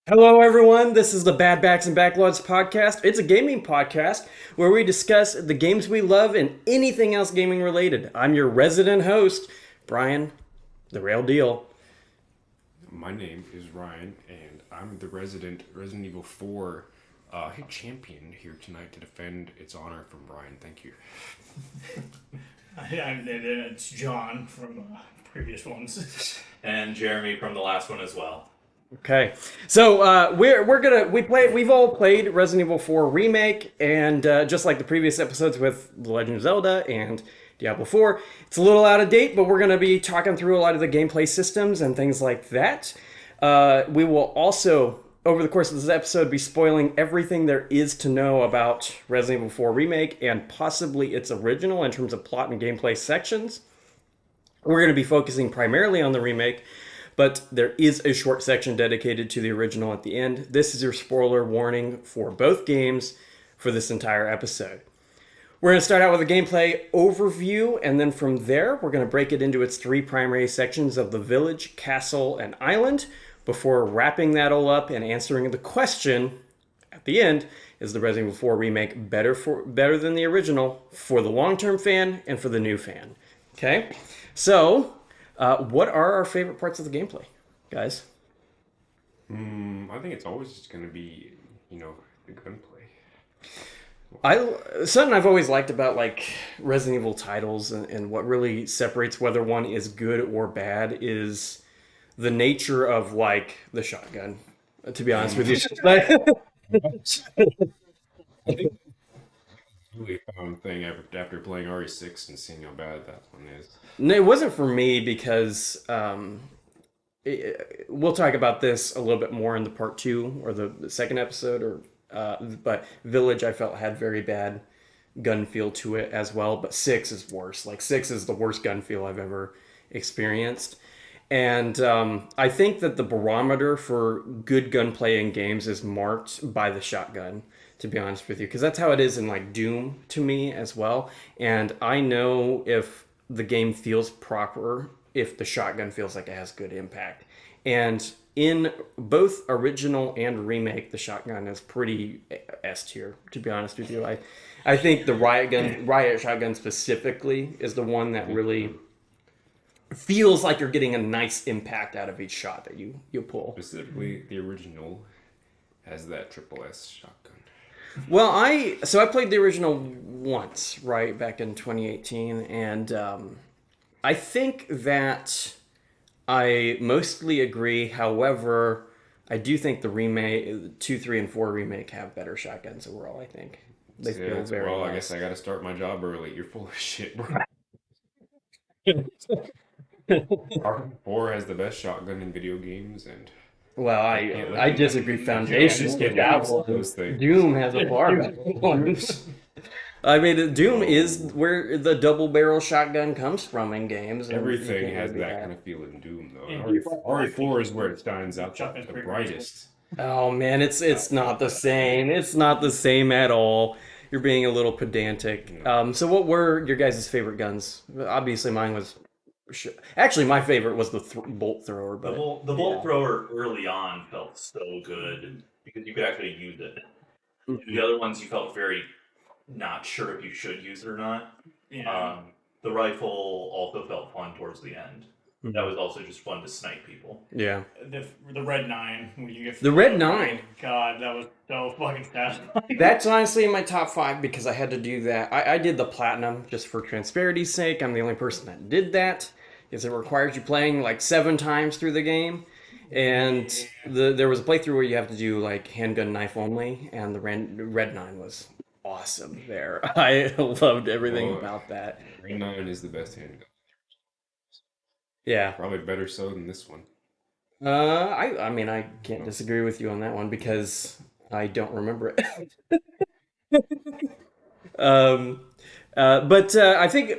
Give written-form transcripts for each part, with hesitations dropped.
Hello, everyone. This is the Bad Backs and Backlogs podcast. It's a gaming podcast where we discuss the games we love and anything else gaming related. I'm your resident host, Brian, the real deal. My name is Ryan, and I'm the Resident Evil 4 champion here tonight to defend its honor from Ryan. Thank you. And it's John from previous ones. And Jeremy from the last one as well. Okay, so we've all played Resident Evil 4 remake, and just like the previous episodes with The Legend of Zelda and Diablo 4, it's a little out of date, but we're gonna be talking through a lot of the gameplay systems and things like that. We will also, over the course of this episode, be spoiling everything there is to know about Resident Evil 4 remake and possibly its original in terms of plot and gameplay sections. We're going to be focusing primarily on the remake, but there is a short section dedicated to the original at the end. This is your spoiler warning for both games for this entire episode. We're going to start out with a gameplay overview, and then from there, we're going to break it into its three primary sections of the village, castle, and island before wrapping that all up and answering the question at the end: is the Resident Evil 4 remake better than the original for the long-term fan and for the new fan? Okay, so what are our favorite parts of the gameplay, guys? I think it's always just going to be, the gunplay. Something I've always liked about like Resident Evil titles and what really separates whether one is good or bad is the nature of like the shotgun. To be honest with you, like, I think really found thing after playing RE6 and seeing how bad that one is. no, it wasn't for me because we'll talk about this a little bit more in the part two or the second episode, or but Village I felt had very bad gun feel to it as well. But six is worse. Like six is the worst gun feel I've ever experienced. And I think that the barometer for good gunplay in games is marked by the shotgun, to be honest with you, because that's how it is in like Doom to me as well. And I know if the game feels proper, if the shotgun feels like it has good impact. And in both original and remake, the shotgun is pretty S tier, to be honest with you. I think the riot shotgun specifically, is the one that really feels like you're getting a nice impact out of each shot that you pull. Specifically, the original has that triple S shotgun. Well, I played the original once, right back in 2018, and I think that I mostly agree. However, I do think the remake, two, three, and four remake have better shotguns overall. I think they feel very Well, I nice. guess I got to start my job early. You're full of shit, bro. R4 has the best shotgun in video games, and Well, I can't let I you disagree foundationally. those things. Doom has a far better one. I mean, Doom is Oh, where the double barrel shotgun comes from in games. And you everything can't has really that beat kind of feel in Doom, though. Yeah, RE4 is where it shines out shotgun's the pretty brightest. Oh man, it's not the same. It's not the same at all. You're being a little pedantic. No. So what were your guys' favorite guns? Obviously, mine was. Actually, my favorite was the bolt thrower, The but bolt thrower early on felt so good because you could actually use it. The other ones you felt very not sure if you should use it or not. Yeah. The rifle also felt fun towards the end. Mm-hmm. That was also just fun to snipe people. yeah. The red 9 when you get The red 9. God, that was so fucking satisfying. That's honestly in my top five because I had to do that. I did the platinum just for transparity's sake. I'm the only person that did that because it requires you playing like 7 times through the game. And there was a playthrough where you have to do like handgun knife only, and the red 9 was awesome there. I loved everything Well, about that. Green 9 is the best handgun. Yeah. Probably better so than this one. I mean, I can't disagree with you on that one because I don't remember it. um, but I think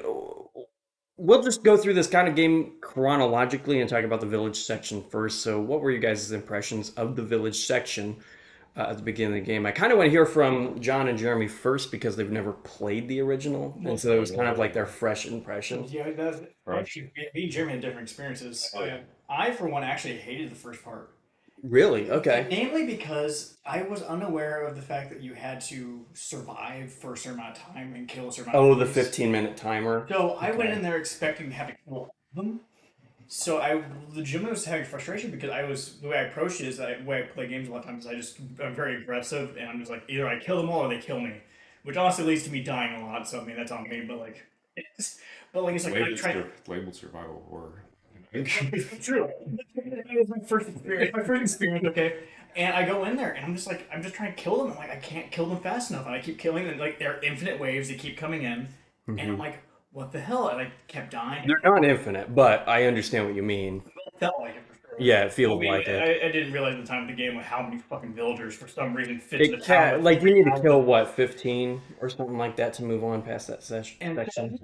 we'll just go through this kind of game chronologically and talk about the village section first. So, what were your guys' impressions of the village section at the beginning of the game? I kind of want to hear from John and Jeremy first because they've never played the original, and so it was kind of like their fresh impression. Yeah, Right. actually, me and Jeremy had different experiences. Oh, yeah. I, for one, actually hated the first part. Really? Okay. Mainly because I was unaware of the fact that you had to survive for a certain amount of time and kill a certain amount Oh, of the enemies. 15-minute timer. So I went in Okay. there expecting to have to kill all of them. So I legitimately was having frustration because the way I approach it is the way I play games a lot of times is I'm very aggressive and I'm just like either I kill them all or they kill me, which honestly leads to me dying a lot. So I mean that's on me, but like, it's like I try. Labeled survival horror. It's true. It was my first experience. My first experience, okay. And I go in there, and I'm just trying to kill them. I'm like, I can't kill them fast enough, and I keep killing them. Like they're infinite waves. They keep coming in, and I'm Hmm. like, what the hell? And I kept dying. They're not infinite, but I understand what you mean. It felt like it for sure. Yeah, it I feels mean, like it. I didn't realize at the time of the game how many fucking villagers for some reason fit in the It town can with like you need to kill 3,000. what 15 or something like that to move on past that And section.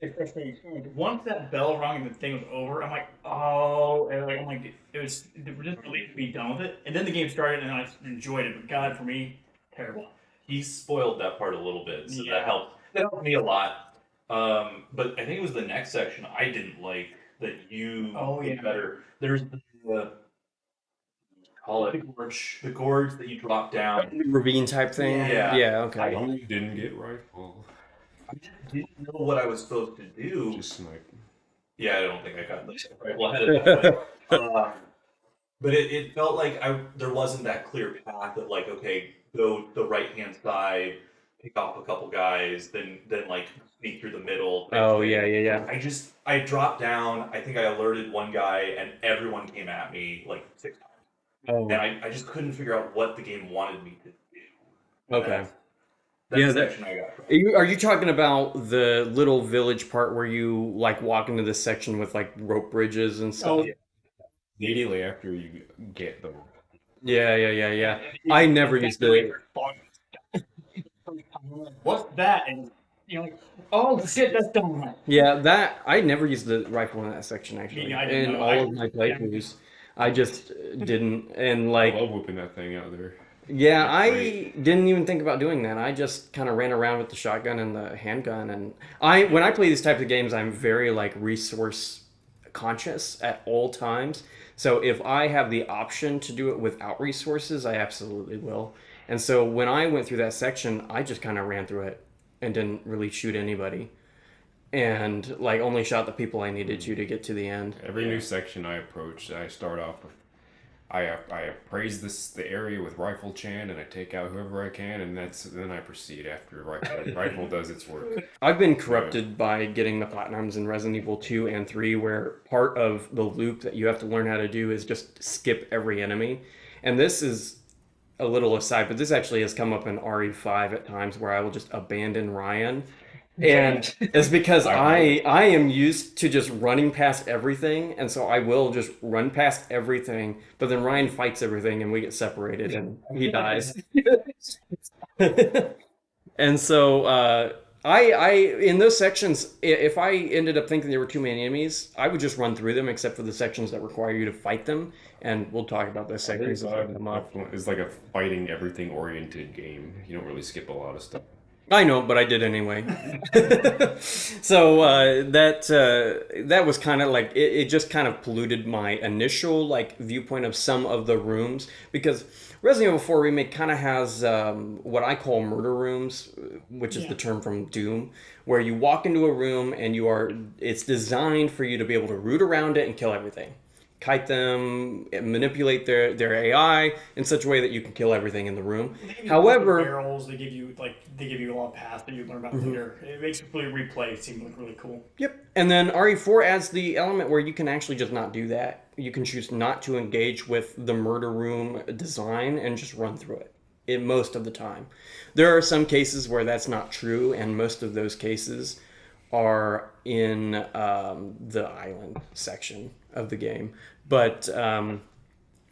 it frustrating too. Once that bell rung and the thing was over, I'm like, oh, and like, I'm like, it was just relief to be done with it. And then the game started, and I enjoyed it. But God, for me, terrible. He spoiled that part a little bit, so that Yeah. helped. That helped me a lot. But I think it was the next section I didn't like that you Oh did yeah. better. There's call it the gorge that you drop down. Ravine type thing. Yeah. Yeah. I Okay. Long didn't get rifle. didn't know what I was supposed to do. Just snipe. Yeah, I don't think I got the rifle ahead of that. But it felt like there wasn't that clear path of like, okay, go the right hand side, pick off a couple guys, then like sneak through the middle type Oh yeah, thing. yeah, yeah. I dropped down. I think I alerted one guy, and everyone came at me like 6 times, and Oh, I just couldn't figure out what the game wanted me to do. And okay. that Yeah, that section I got. are you talking about the little village part where you like walk into this section with like rope bridges and stuff? Oh, Immediately after you get the Yeah, yeah, yeah, yeah. yeah. I never And used the way to. they're falling. What's that? And you're like, oh shit, that's dynamite. Yeah, that I never used the rifle in that section actually. I didn't In know. all of my playthroughs, I just didn't. And I like, love whipping that thing out there. yeah, It's great. I didn't even think about doing that. I just kind of ran around with the shotgun and the handgun. And I, when I play these types of games, I'm very like resource conscious at all times. So if I have the option to do it without resources, I absolutely will. And so when I went through that section, I just kind of ran through it and didn't really shoot anybody, and like only shot the people I needed to get to the end. Every Yeah. new section I approach, I start off with I appraise the area with rifle chan, and I take out whoever I can, and then I proceed after rifle does its work. I've been corrupted by getting the platinums in Resident Evil 2 and 3, where part of the loop that you have to learn how to do is just skip every enemy. And this is a little aside, but this actually has come up in RE5 at times where I will just abandon Ryan. And it's because I've noticed. I am used to just running past everything, and so I will just run past everything. But then Ryan fights everything, and we get separated, and he dies. And so I in those sections, if I ended up thinking there were too many enemies, I would just run through them, except for the sections that require you to fight them. And we'll talk about those sections as they come up. It's like a fighting everything oriented game. You don't really skip a lot of stuff. I know, but I did anyway. So that was kind of like it just kind of polluted my initial like viewpoint of some of the rooms, because Resident Evil 4 Remake kind of has what I call murder rooms, which is Yeah. the term from Doom, where you walk into a room and it's designed for you to be able to root around it and kill everything, kite them, manipulate their AI in such a way that you can kill everything in the room. They give you However, barrels. They give you a lot of paths that you learn about later. It makes replay seem like really cool. yep. And then RE4 adds the element where you can actually just not do that. You can choose not to engage with the murder room design and just run through it. In most of the time, there are some cases where that's not true, and most of those cases are in the island section of the game. But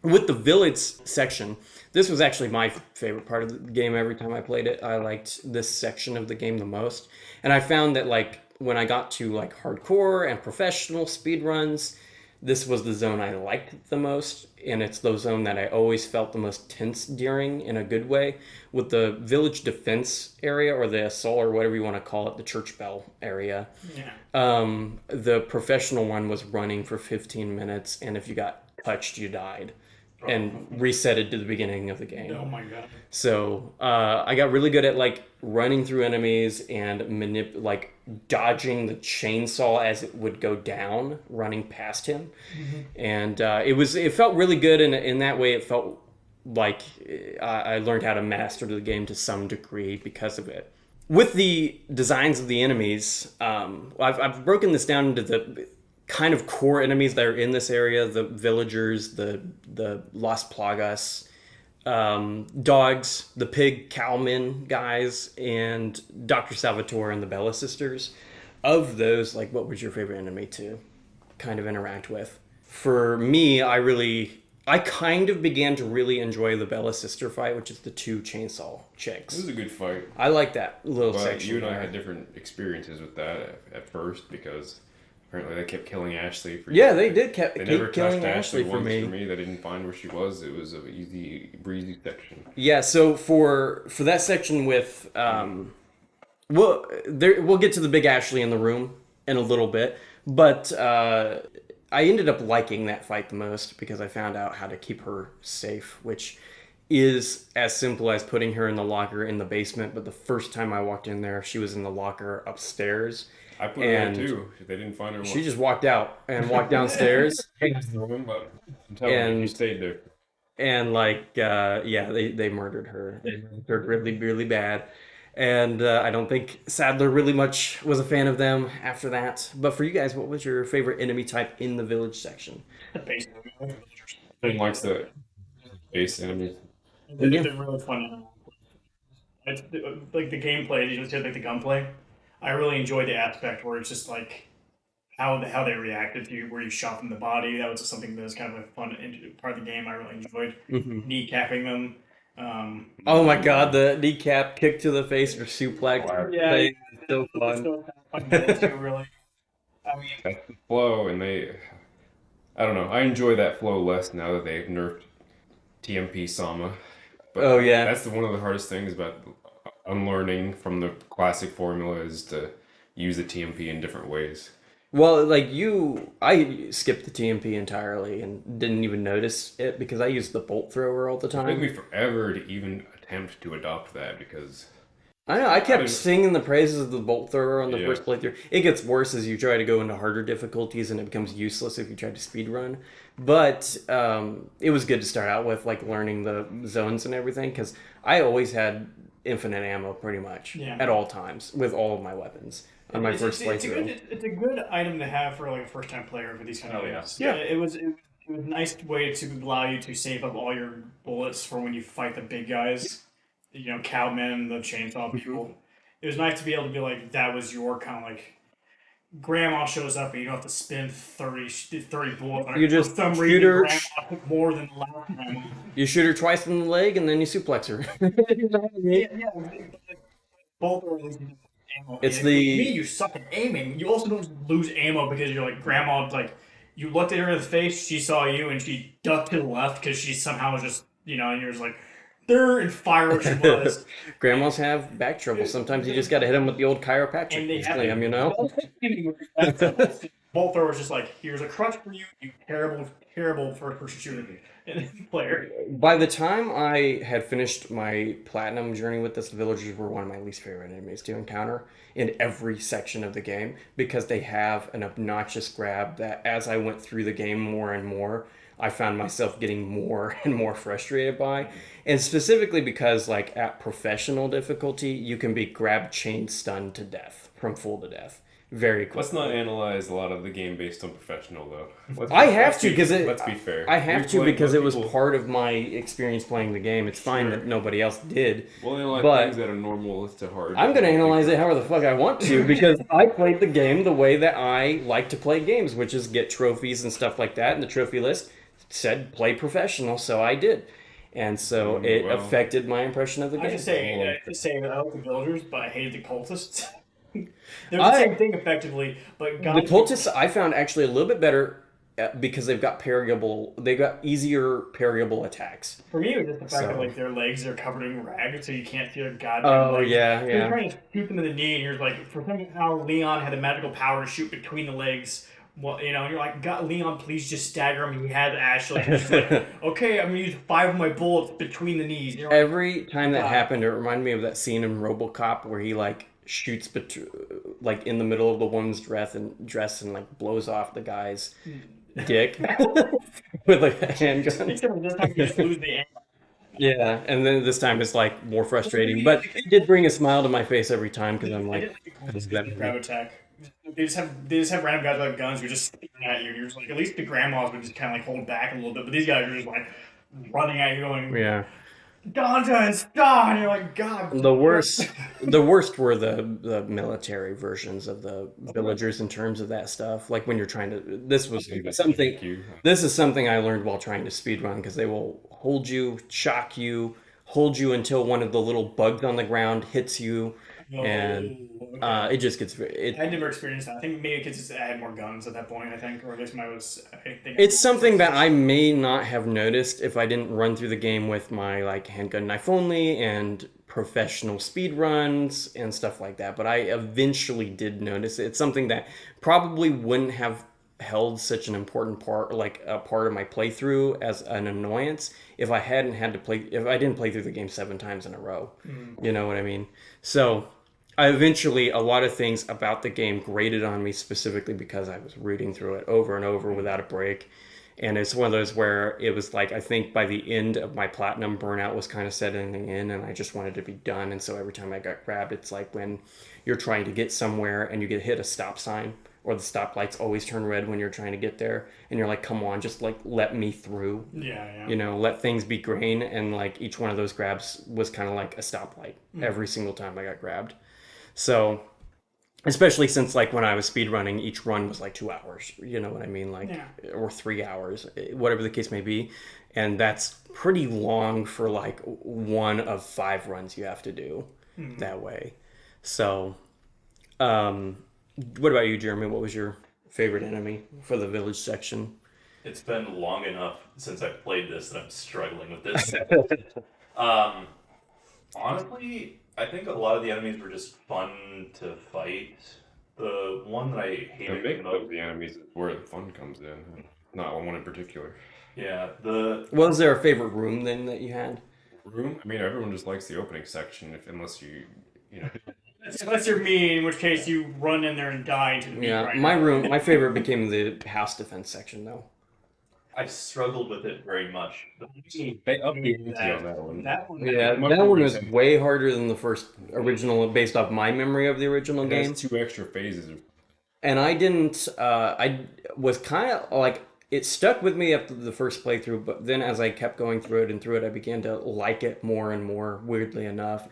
with the village section, this was actually my favorite part of the game. Every time I played it, I liked this section of the game the most. And I found that like when I got to like hardcore and professional speed runs, this was the zone I liked the most, and it's the zone that I always felt the most tense during in a good way. With the village defense area, or the assault, or whatever you want to call it, the church bell area, Yeah. the professional one was running for 15 minutes, and if you got touched, you died. and reset it to the beginning of the game. Oh my god. So I got really good at like running through enemies and like dodging the chainsaw as it would go down, running past him, and it felt really good. And in that way, it felt like I learned how to master the game to some degree because of it. With the designs of the enemies, I've broken this down into the kind of core enemies that are in this area: the villagers, the Las Plagas, dogs, the pig cowmen guys, and Dr. Salvatore and the Bella sisters. Of those, like, what was your favorite enemy to kind of interact with? For me, I kind of began to really enjoy the Bella sister fight, which is the two chainsaw It chicks. was a good fight. I like that little But section. you and I there. had different experiences with that at first because apparently they kept killing Ashley for Yeah, you. they did They never keep killing touched Ashley for once me. for me. They didn't find where she was. It was a easy, breezy section. Yeah, so for that section with we'll get to the big Ashley in the room in a little bit, but I ended up liking that fight the most because I found out how to keep her safe, which is as simple as putting her in the locker in the basement. But the first time I walked in there, she was in the locker upstairs. I put her And there too. They didn't find her. she just walked out and walked downstairs. But I'm telling you, And she stayed there. and like yeah, they murdered her. They murdered her really really bad, and I don't think Sadler really much was a fan of them after that. But for you guys, what was your favorite enemy type in the village section? Basically, Didn't like the base enemies. Yeah. they're really fun. It's, like the gameplay, you know, like the gunplay. I really enjoyed the aspect where it's just like how they reacted to you, where you shot them in the body. That was just something that was kind of a fun part of the game. I really enjoyed Hmm. kneecapping them. Oh my god, the kneecap kick to the face or suplex Yeah, thing is so it's fun. still fundamental too. Really, I mean, That's the flow, and I don't know. I enjoy that flow less now that they've nerfed TMP Sama. But Oh yeah. that's one of the hardest things about unlearning from the classic formula is to use the TMP in different ways. Well, like I skipped the TMP entirely and didn't even notice it because I used the bolt thrower all the It took me time. forever to even attempt to adopt that because I know. I kept didn't- singing the praises of the bolt thrower on the yeah. first playthrough. It gets worse as you try to go into harder difficulties, and it becomes useless if you try to speed run. But it was good to start out with, like learning the zones and everything, because I always had infinite ammo pretty much Yeah. at all times with all of my weapons on my first playthrough. it's a good item to have for like a first time player for these kind of Oh, yeah. games. Yeah. It was a nice way to allow you to save up all your bullets for when you fight the big guys. You know, cowmen, the chainsaw people. It was nice to be able to be like that was your kind of like grandma shows up and you don't have to spend 30 bullets on her. You just for some shoot reason her, grandma took more than the last grandma. you shoot her twice in the leg, and then you suplex her. Yeah. Both are losing ammo. It's And with me, the you suck at aiming. You also don't lose ammo because you're like grandma. Like you looked at her in the face, she saw you, and she ducked to the left because she somehow was just and you're just like there and fire where she was. grandmas have back trouble. Sometimes you just got to hit them with the old And chiropractic they have slam, you know. Bolt thrower was just like, here's a crutch for you, you terrible, terrible first person shooter and player. By the time I had finished my platinum journey with this, the villagers were one of my least favorite enemies to encounter in every section of the game because they have an obnoxious grab that as I went through the game more and more, I found myself getting more and more frustrated by. And specifically because like at professional difficulty, you can be grab chain stunned to death from full to death very quickly. Let's not analyze a lot of the game based on professional though. I have to because let's be fair. I have to Replaying because what it was people- part of my experience playing the game. It's fine Sure. that nobody else did. We'll analyze but- things that are normal to hard. I'm going to analyze it however the fuck I want to because I played the game the way that I like to play games, which is get trophies and stuff like that. And the trophy list said play professional, so I did. And so it well. affected my impression of the I game. just say I like the villagers, but I hated the cultists. They're the I- same thing effectively, but The cultists I found actually a little bit better because they've got easier parryable attacks. for me, it was just the fact that So- like their legs are covered in rags, so you can't see their goddamn Oh legs. yeah, You're yeah. trying to shoot them in the knee, and you're like, for somehow Leon had a magical power to shoot between the legs well, you know, and you're like, God, Leon, please just stagger him. He has actually. He's just like, okay, I'm gonna use 5 of my bullets between the knees. You're like, Every time that God. happened, it reminded me of that scene in RoboCop where he like shoots like in the middle of the woman's dress and like blows off the guy's dick with like a handgun. Except this time you just lose the Yeah, and then this time it's like more frustrating, but it did bring a smile to my face every time because I'm I like, didn't like the I love concept that of grab movie. attack. They just have random guys with guns who are just staring at you. And you're just like, at least the grandmas would just kind of like hold back a little bit, but these guys are just like running at you, going, Yeah. Dante, stop! And you're like, God. The worst were the military versions of the villagers in terms of that stuff. Like when you're trying to, something. Thank you. This is something I learned while trying to speedrun because they will hold you, shock you, hold you until one of the little bugs on the ground hits you, Oh, and okay. it just gets I never experienced that. I think maybe kids just had more guns at that point. I think, or at least when I think. It's something that I may not have noticed if I didn't run through the game with my like handgun knife only and professional speed runs and stuff like that. But I eventually did notice it. It's something that probably wouldn't have held such an important part, like a part of my playthrough as an annoyance if I hadn't had to play, if I didn't play through the game 7 times in a row. You know what I mean? So I eventually, a lot of things about the game grated on me specifically because I was rooting through it over and over without a break. And it's one of those where it was like, I think by the end of my platinum, burnout was kind of setting in and I just wanted to be done. And so every time I got grabbed, it's like when you're trying to get somewhere and you get hit a stop sign or the stoplights always turn red when you're trying to get there. And you're like, come on, just like let me through. Yeah. Let things be green. And like each one of those grabs was kind of like a stoplight every single time I got grabbed. So, especially since like when I was speedrunning, each run was like 2 hours. You know what I mean? Like, Yeah. or 3 hours, whatever the case may be. And that's pretty long for like one of 5 runs you have to do that way. So, um, what about you, Jeremy? What was your favorite enemy for the village section? It's been long enough since I've played this that I'm struggling with this. um, Honestly, I think a lot of the enemies were just fun to fight. The one that I The hated make the most, of the enemies is where the fun comes in. Not one in particular. yeah, the Was there a favorite room then that you had? Room? I mean, everyone just likes the opening section, unless you know. Unless you're me, in which case you run in there and die into the meat Yeah, grinder. my favorite became the house defense section though. I struggled with it very much. They upped the ante on that one. That one. Yeah, Much that more one was intense. way harder than the first original, based off my memory of the original It game. has 2 extra phases. And I didn't. I was kind of like it stuck with me after the first playthrough, but then as I kept going through it and through it, I began to like it more and more. Weirdly enough,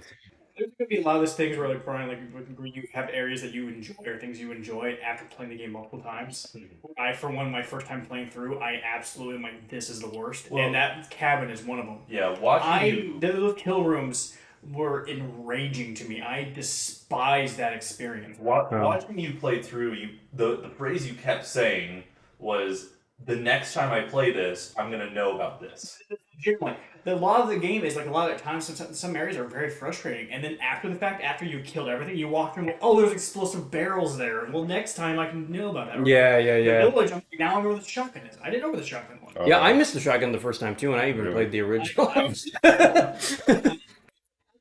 There's gonna be a lot of those things where, like, Brian, like, where you have areas that you enjoy or things you enjoy after playing the game multiple times. I, for one, my first time playing through, I absolutely am like, this is the worst, Well- and that cabin is one of them. Yeah, watching you. Those kill rooms were enraging to me. I despise that experience. Watching you play through, the phrase you kept saying was, "The next time I play this, I'm gonna know about this." Genuinely, a lot of the game is like a lot of times. Some areas are very frustrating, and then after the fact, after you killed everything, you walk through and go, oh, there's explosive barrels there. Well, next time I can know about that. yeah, The yeah. village. Now I know where the shotgun is. I didn't know where the shotgun was. Yeah, I missed the shotgun the first time too, and I even Really? played the original.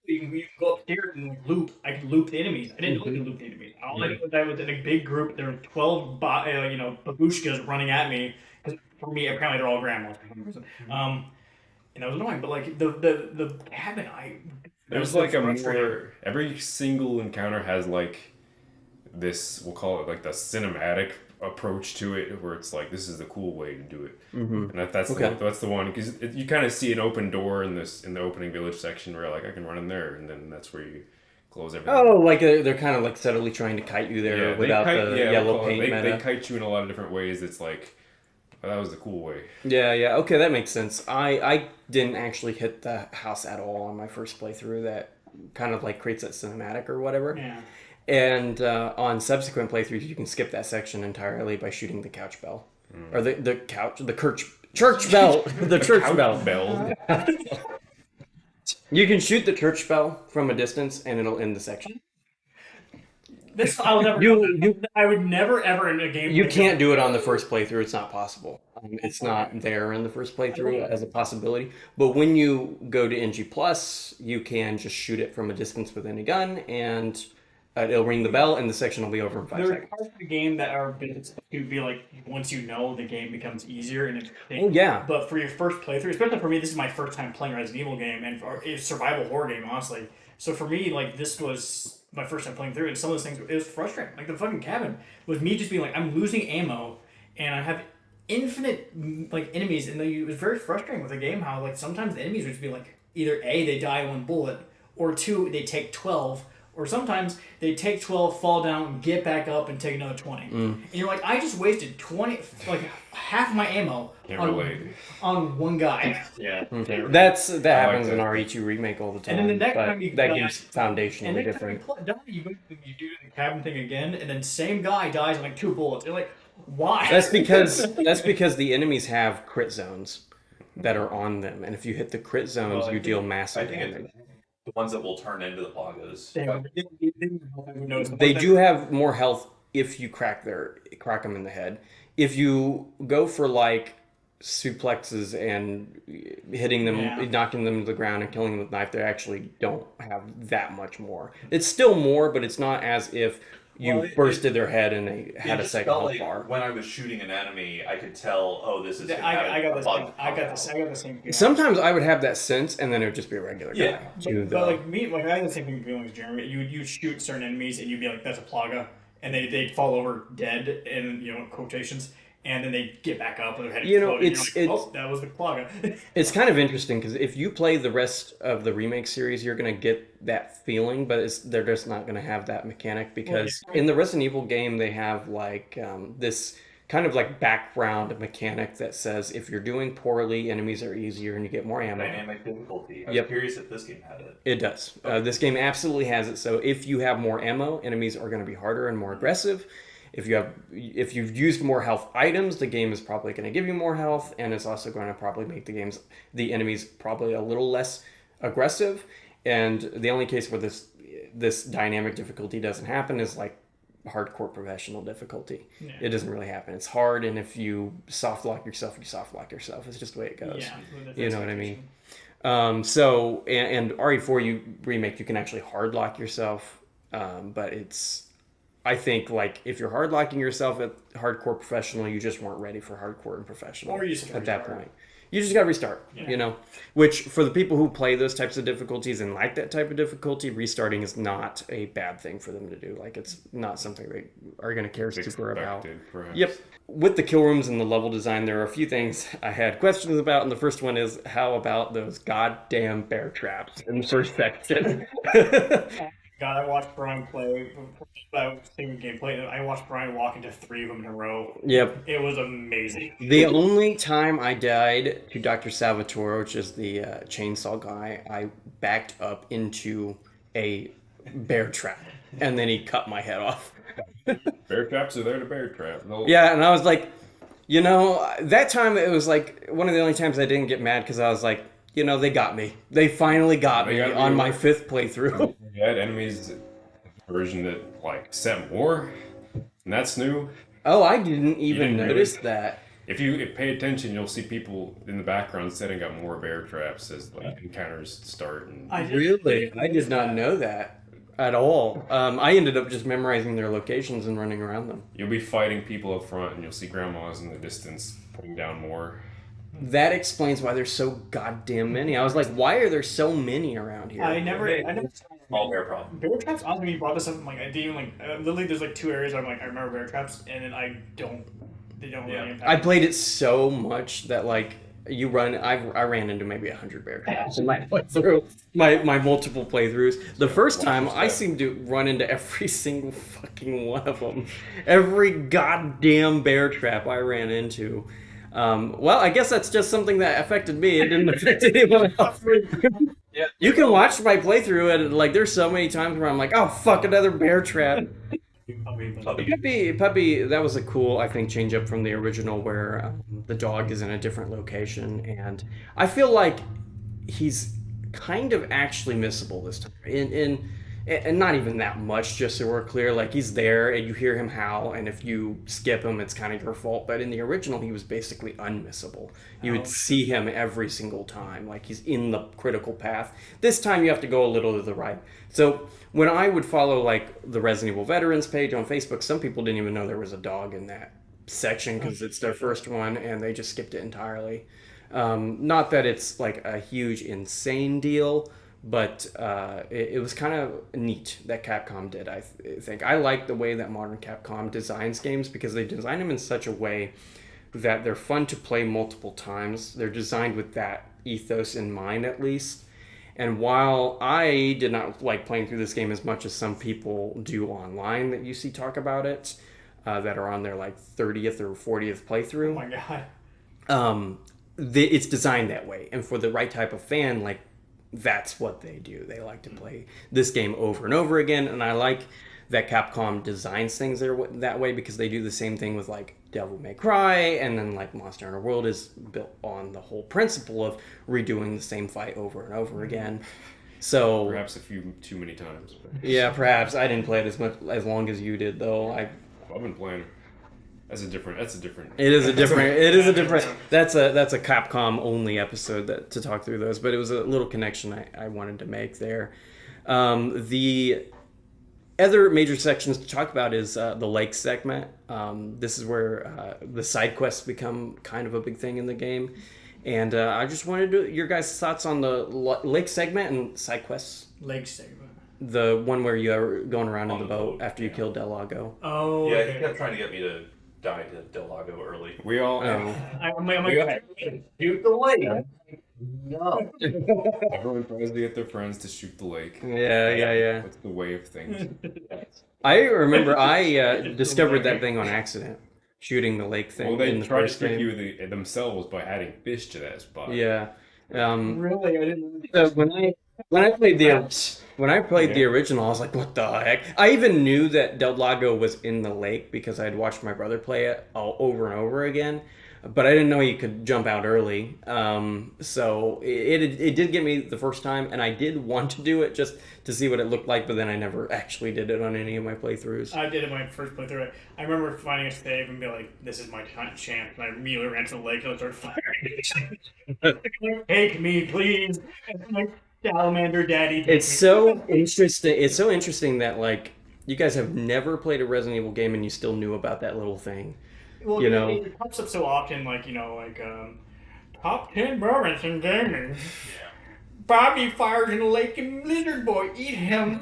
You can go upstairs and like, loop. I can loop the enemies. I didn't know you could loop the enemies. All I knew was I was in a big group. There were 12, babushkas running at me. Because for me, apparently they're all grandmas for some reason. And that was annoying. But like the cabin, There's like a more. Every single encounter has like this. We'll call it like the cinematic approach to it, where it's like this is the cool way to do it, and that's Okay. that's the one because you kind of see an open door in the opening village section where like I can run in there, and then that's where you close everything. Oh, like they're kind of like subtly trying to kite you there they without kite- the yeah, we'll yellow call it- paint They meta. kite you in a lot of different ways. It's like that was the cool way. Yeah. Okay, that makes sense. I didn't actually hit the house at all on my first playthrough. That kind of like creates that cinematic or whatever. Yeah. And on subsequent playthroughs, you can skip that section entirely by shooting the couch bell, or the church bell, the church bell. Bell. You can shoot the church bell from a distance, and it'll end the section. This I'll never. I would never ever in a game. You can't do it on the first playthrough. It's not possible. It's not there in the first playthrough as a possibility. But when you go to NG Plus, you can just shoot it from a distance with any gun, and it'll ring the bell, and the section will be over in 5 There are seconds. parts of the game that are bits to be like once you know the game becomes easier and everything. Oh, yeah. But for your first playthrough, especially for me, this is my first time playing Resident Evil game and for a survival horror game, honestly. So for me, like this was my first time playing through, and some of those things it was frustrating. Like the fucking cabin was me just being like, I'm losing ammo, and I have infinite like enemies, and it was very frustrating with the game how like sometimes the enemies would just be like either A, they die in one bullet, or two, they take 12. Or sometimes they take 12, fall down, get back up, and take another 20. And you're like, I just wasted 20, like half my ammo Can't relate. on one guy. Yeah. That I happens like in that. RE2 Remake all the time. And then the next but time you that die- game's And foundationally then different. you go, you do the cabin thing again, and then same guy dies in like 2 bullets. You're like, why? That's because the enemies have crit zones that are on them, and if you hit the crit zones, Well, I you think- deal I massive think damage. it's the ones that will turn into the plagas. They do have more health if you crack them in the head. If you go for like suplexes and hitting them, Yeah. knocking them to the ground and killing them with a knife, they actually don't have that much more. It's still more, but it's not as if you Well, it- bursted their head and they had It a just second felt health like bar. when I was shooting an enemy, I could tell, oh, this is. I got a this. bug I got coming this. out. I got the same feeling. Sometimes I would have that sense, and then it would just be a regular guy. Yeah. But like me, like I had the same thing feeling as Jeremy. You shoot certain enemies and you'd be like, "That's a plaga," and they'd fall over dead in quotations, and then they get back up and their head You know, explode, and it's- you're like, it's- "Oh, that was the plaga." It's kind of interesting because if you play the rest of the remake series, you're going to get that feeling, but they're just not going to have that mechanic because in the Resident Evil game, they have like this kind of like background mechanic that says if you're doing poorly, enemies are easier and you get more ammo. Dynamic difficulty. I was Yep. curious if this game had it. It does. This game absolutely has it. So if you have more ammo, enemies are going to be harder and more aggressive. If you've used more health items, the game is probably going to give you more health, and it's also going to probably make the enemies probably a little less aggressive. And the only case where this dynamic difficulty doesn't happen is like hardcore professional difficulty. Yeah. It doesn't really happen. It's hard, and if you soft lock yourself, you soft lock yourself. It's just the way it goes. Yeah, You know what I mean? So and RE4 remake, you can actually hard lock yourself, but I think like if you're hard locking yourself at hardcore professional, you just weren't ready for hardcore and professional Or you just gotta at that restart. point. You just got to restart, Yeah. Which for the people who play those types of difficulties and like that type of difficulty, restarting is not a bad thing for them to do. Like it's not something they are going to care super about. Expected, perhaps. Yep. With the kill rooms and the level design, there are a few things I had questions about, and the first one is how about those goddamn bear traps in the first section? God, I watched Brian play. I was seeing gameplay. I watched Brian walk into 3 of them in a row. Yep. It was amazing. The only time I died to Dr. Salvatore, which is the chainsaw guy, I backed up into a bear trap, and then he cut my head off. Bear traps are there to bear trap. Yeah, and I was like, that time it was like one of the only times I didn't get mad because I was like, they got me. They finally got They me got me on my right. 5th playthrough. You had enemies version that like set more, and that's new. Oh, I didn't even didn't really? notice that. If you pay attention, you'll see people in the background setting up more bear traps as like encounters start. And I did not know that at all. I ended up just memorizing their locations and running around them. you'll be fighting people up front, and you'll see grandmas in the distance putting down more. That explains why there's so goddamn many. I was like, why are there so many around here? I never. Small bear problem. Bear traps. Honestly, when you brought this up, I'm like, I didn't even like. Literally, there's like 2 areas where I'm like, I remember bear traps, and then I don't. They don't really impact. I played it so much that like I ran into maybe 100 bear traps in my playthrough, my multiple playthroughs. The first time I seemed to run into every single fucking one of them, every goddamn bear trap I ran into. Well, I guess that's just something that affected me. It didn't affect anyone else. Yeah. You can watch my playthrough, and like, there's so many times where I'm like, oh fuck, another bear trap. Puppy, that was a cool, I think, change up from the original where the dog is in a different location, and I feel like he's kind of actually missable this time. and not even that much, just so we're clear. Like he's there, and you hear him howl, and if you skip him, it's kind of your fault. But in the original, he was basically unmissable. You would see him every single time, like he's in the critical path. This time, you have to go a little to the right. So when I would follow like the Resident Evil veterans page on Facebook, some people didn't even know there was a dog in that section because it's their first one, and they just skipped it entirely. Not that it's like a huge insane deal, but it was kind of neat that Capcom did. I think I like the way that modern Capcom designs games because they design them in such a way that they're fun to play multiple times. They're designed with that ethos in mind, at least. And while I did not like playing through this game as much as some people do online that you see talk about it, that are on their like 30th or 40th Oh playthrough, my god. it's designed that way. And for the right type of fan, like that's what they do. They like to play this game over and over again. And I like that Capcom designs things that way because they do the same thing with like Devil May Cry, and then like Monster Hunter World is built on the whole principle of redoing the same fight over and over again. So Perhaps a few too many times. But yeah, perhaps I didn't play it as long as you did though. I've been playing. That's a different. It is a different. It is a different. That's a Capcom only episode to talk through those. But it was a little connection I wanted to make there. The other major sections to talk about is the lake segment. This is where the side quests become kind of a big thing in the game, and I just wanted your guys' thoughts on the lake segment and side quests. Leg segment. The one where you are going around in the boat after you kill Del Lago. Oh, Yeah, okay. he kept trying to get me to die to Del Lago early. We all. Oh. I'm like, shoot the lake. No. Everyone tries to get their friends to shoot the lake. Yeah. That's the way of things. I remember I discovered that thing on accident, shooting the lake thing Well, they in the tried to first trick game. you themselves by adding fish to that spot. Yeah. Really? I didn't. So when I played the original, I was like, "What the heck?" I even knew that Del Lago was in the lake because I had watched my brother play it all over and over again, but I didn't know you could jump out early. So it did get me the first time, and I did want to do it just to see what it looked like, but then I never actually did it on any of my playthroughs. I did it my first playthrough. I remember finding a save and be like, "This is my chance." And I immediately ran to the lake and started firing. Take me, please. My salamander daddy. take It's me. so interesting. It's so interesting that like you guys have never played a Resident Evil game and you still knew about that little thing. Well, you know. it pops up so often, like top 10 moments in gaming. Bobby fires in the lake and Lizard Boy eat him.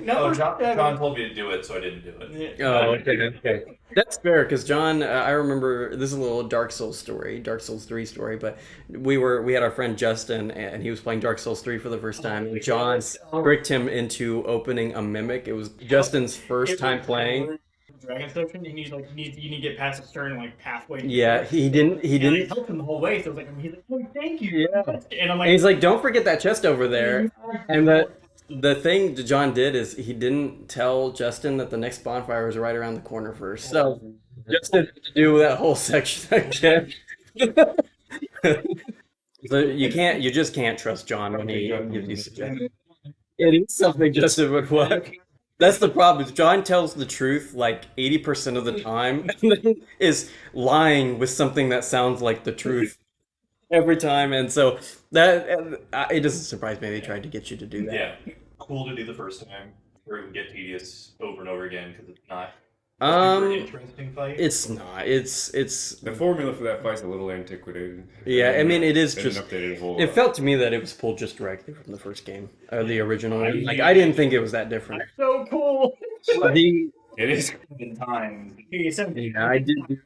Oh, John told me to do it, so I didn't do it. Oh, okay. That's fair because John, I remember this is a little Dark Souls story, Dark Souls 3 story, but we had our friend Justin and he was playing Dark Souls 3 for the first time, and John tricked him into opening a mimic. It was Justin's first time playing. Dragon section, and he's like, you need to get past a certain like pathway. Yeah, he didn't. He And I didn't. helped him the whole way, so I was like, he's like, oh, thank you. Yeah. And I'm And like, he's like, "Don't forget that chest over there." And the thing that John did is he didn't tell Justin that the next bonfire was right around the corner first. So Justin had to do that whole section again. So you just can't trust John when he gives you suggestions. It is something Justin would want. That's the problem. Is John tells the truth like 80% of the time, and then is lying with something that sounds like the truth every time. And so it doesn't surprise me they tried to get you to do that. Yeah, cool to do the first time. Or it would get tedious over and over again because it's not a super interesting fight. It's not. It's The formula for that fight's a little antiquated. Yeah, I mean, it is They didn't just. update it a whole It lot. felt to me that it was pulled just directly from the first game, the original. Like I didn't think it was that different. so cool. The It is. in time. yeah,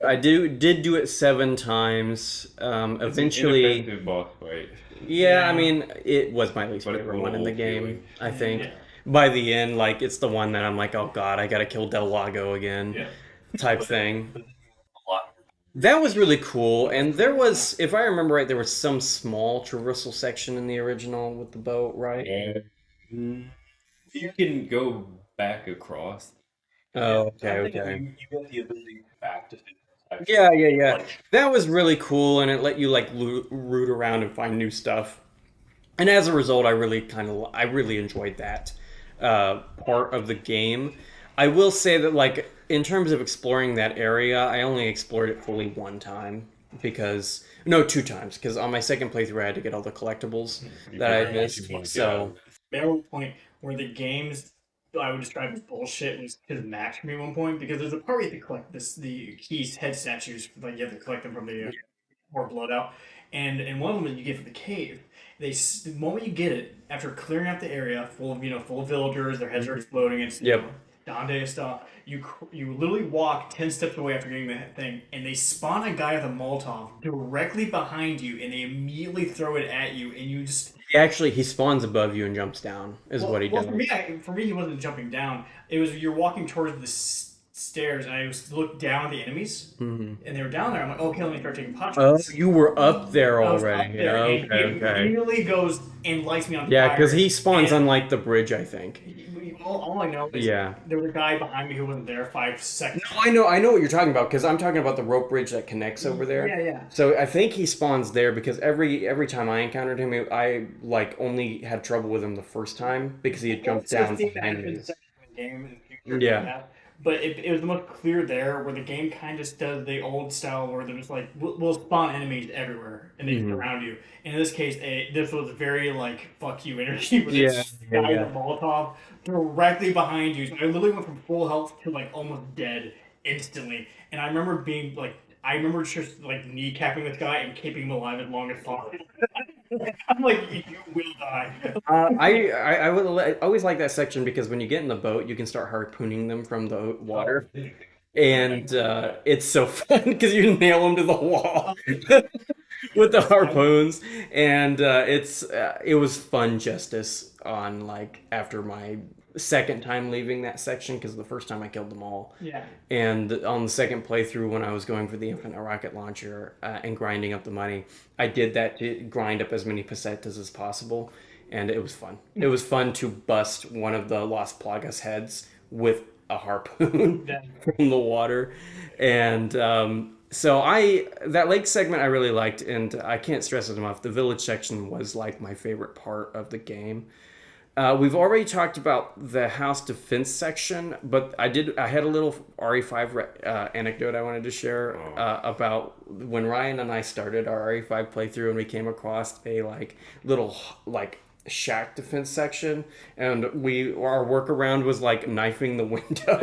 I did do it 7 times. Eventually, Ineffective boss fight. yeah, I mean, it was my least But it's favorite a one in the little game. feeling. I think Yeah. by the end, like it's the one that I'm like, oh god, I gotta kill Del Lago again, Yeah. type thing. A lot. That was really cool, and there was, if I remember right, there was some small traversal section in the original with the boat, right? You can go back across. Oh, I okay. think you get the ability back to Yeah. Like, That was really cool, and it let you like root around and find new stuff. And as a result, I really enjoyed that. part of the game. I will say that, like, in terms of exploring that area, I only explored it fully one time because no, two times because on my second playthrough I had to get all the collectibles You that pick I up had what you missed. want to get out of So it. There was a point where the games I would describe as bullshit was his match for me at one point because there's a part where you have to collect the keys head statues, like you have to collect them from the pour blood out, and one of them that you get from the cave. The moment you get it, after clearing out the area full of full of villagers, their heads are exploding, it's Yep. Dante stuff. You literally walk 10 steps away after getting that thing, and they spawn a guy with a Molotov directly behind you, and they immediately throw it at you, and you just he spawns above you and jumps down is what he well, does. for me, he wasn't jumping down. It was you're walking towards the stairs, and I was looked down at the enemies, and they were down there. I'm like, okay, let me start taking pot Oh, shots. you were up there I was up already. there, and Okay, he okay. immediately goes and lights me on Yeah, because fire. he spawns And on like the bridge, I think. all I know is Yeah. there was a guy behind me who wasn't there No, 5 seconds. I know what you're talking about because I'm talking about the rope bridge that connects over there. Yeah, yeah. So I think he spawns there because every time I encountered him, I like only had trouble with him the first time because he had jumped It's a down theme that behind happens me. in the game in the future. Yeah. But it was the most clear there, where the game kind of does the old style where they're just like, we'll spawn enemies everywhere and they Hmm. surround you. And in this case, this was very like fuck you energy with Yeah, this yeah, guy with yeah. a Molotov directly behind you. So I literally went from full health to like almost dead instantly. And I remember being like, I remember just like kneecapping this guy and keeping him alive as long as possible. I'm like, you will die. I always like that section because when you get in the boat, you can start harpooning them from the water, Oh, and it's so fun because you nail them to the wall with the harpoons, and it was fun justice on like after my second time leaving that section because the first time I killed them all. Yeah. And on the second playthrough, when I was going for the infinite rocket launcher and grinding up the money, I did that to grind up as many pesetas as possible, and it was fun. It was fun to bust one of the Las Plagas heads with a harpoon Yeah. from the water, and so I that lake segment I really liked, and I can't stress it enough. The village section was like my favorite part of the game. We've already talked about the house defense section, but I had a little RE5 anecdote I wanted to share about when Ryan and I started our RE5 playthrough, and we came across a like little like shack defense section, and our workaround was like knifing the window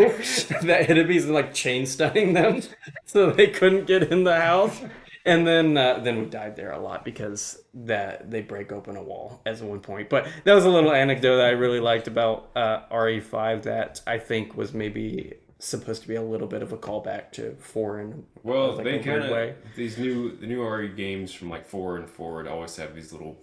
that enemies and like chain stunning them so they couldn't get in the house. And then we died there a lot because that they break open a wall at one point. But that was a little anecdote that I really liked about RE5 that I think was maybe supposed to be a little bit of a callback to 4 in Well, like they a kind weird of way. the new RE games from like 4 and forward always have these little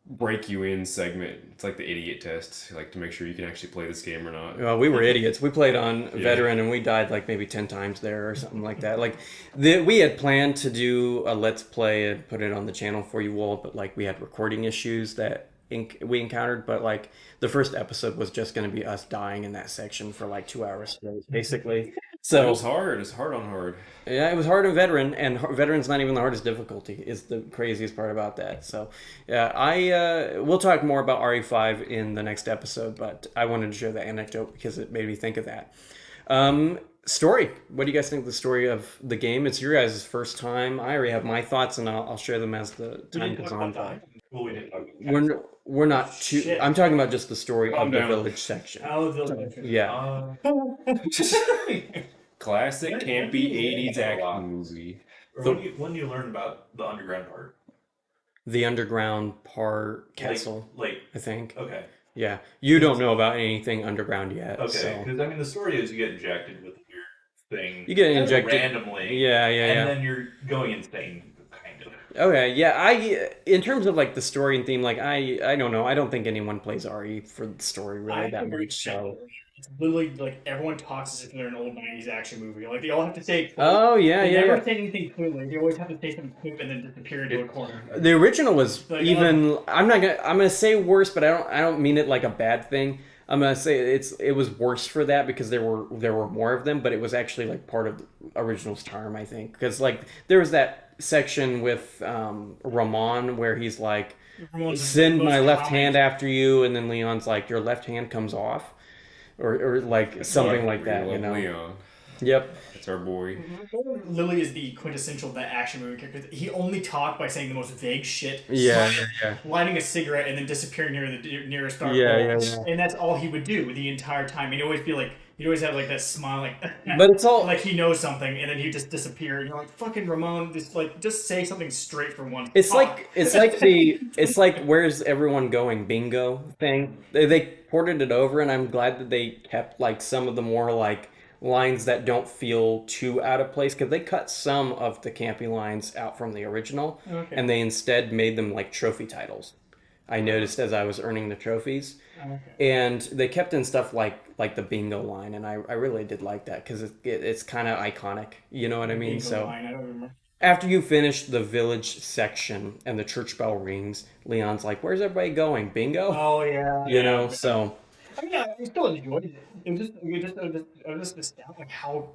break you in segment. It's like the idiot test, like to make sure you can actually play this game or not. Well, we were idiots. We played on Yeah. veteran and we died like maybe 10 times there or something like that. Like we had planned to do a let's play and put it on the channel for you all, but like we had recording issues that we encountered. But like the first episode was just going to be us dying in that section for like 2 hours straight, basically. It was So hard. It's hard on hard. yeah, it was hard on veteran, and veteran's not even the hardest difficulty. Is the craziest part about that. So, yeah, we'll talk more about RE5 in the next episode, but I wanted to share that anecdote because it made me think of that. Story. What do you guys think of the story of the game? It's your guys' first time. I already have my thoughts, and I'll share them as the time goes on. Well, we didn't talk We're not too. Shit. I'm talking about just the story Calm of the down. village section. Oh, the Yeah. Classic campy 80s action Wow. movie. When do you learn about the underground part? The underground part castle, Like, I think. okay. Yeah, you don't know about anything underground yet. Okay, So because I mean, the story is you get injected with your thing. you get kind of injected randomly. Yeah, yeah, and yeah. then you're going insane, kind of. Okay, yeah. In terms of like the story and theme, like I don't know. I don't think anyone plays RE for the story really that much. So. It's literally like everyone talks as if they're an old '90s action movie. Like they all have to say. Oh yeah, They yeah, never yeah. say anything clearly. They always have to say something quick and then disappear into a corner. The original was Like, even. I'm gonna say worse, but I don't mean it like a bad thing. I'm gonna say it was worse for that because there were more of them, but it was actually like part of the original's charm, I think, because like there was that section with Ramon where he's like Everyone's send the my most left common. hand after you, and then Leon's like, your left hand comes off, or like something like We that, you love know? Leon. Yep. It's our boy. Lily is the quintessential that action movie character. He only talked by saying the most vague shit, Yeah, yeah, yeah. lighting a cigarette, and then disappearing near the nearest dark Yeah, hole. yeah, yeah. And that's all he would do the entire time. He'd always be like, he'd always have like that smile, like But it's all like he knows something, and then he'd just disappear. And you're like, fucking Ramon, just say something straight for once. it's Talk. like it's like where's everyone going bingo thing. They ported it over, and I'm glad that they kept like some of the more like lines that don't feel too out of place because they cut some of the campy lines out from the original, Okay. and they instead made them like trophy titles. I noticed as I was earning the trophies. Okay. And they kept in stuff like the bingo line, and I really did like that because it's kind of iconic. You know what I mean? Bingo So line, I don't remember. after you finish the village section and the church bell rings, Leon's like, "Where's everybody going? Bingo?" Oh yeah, You yeah. know. So I mean, I still enjoyed it. I was just astounded like how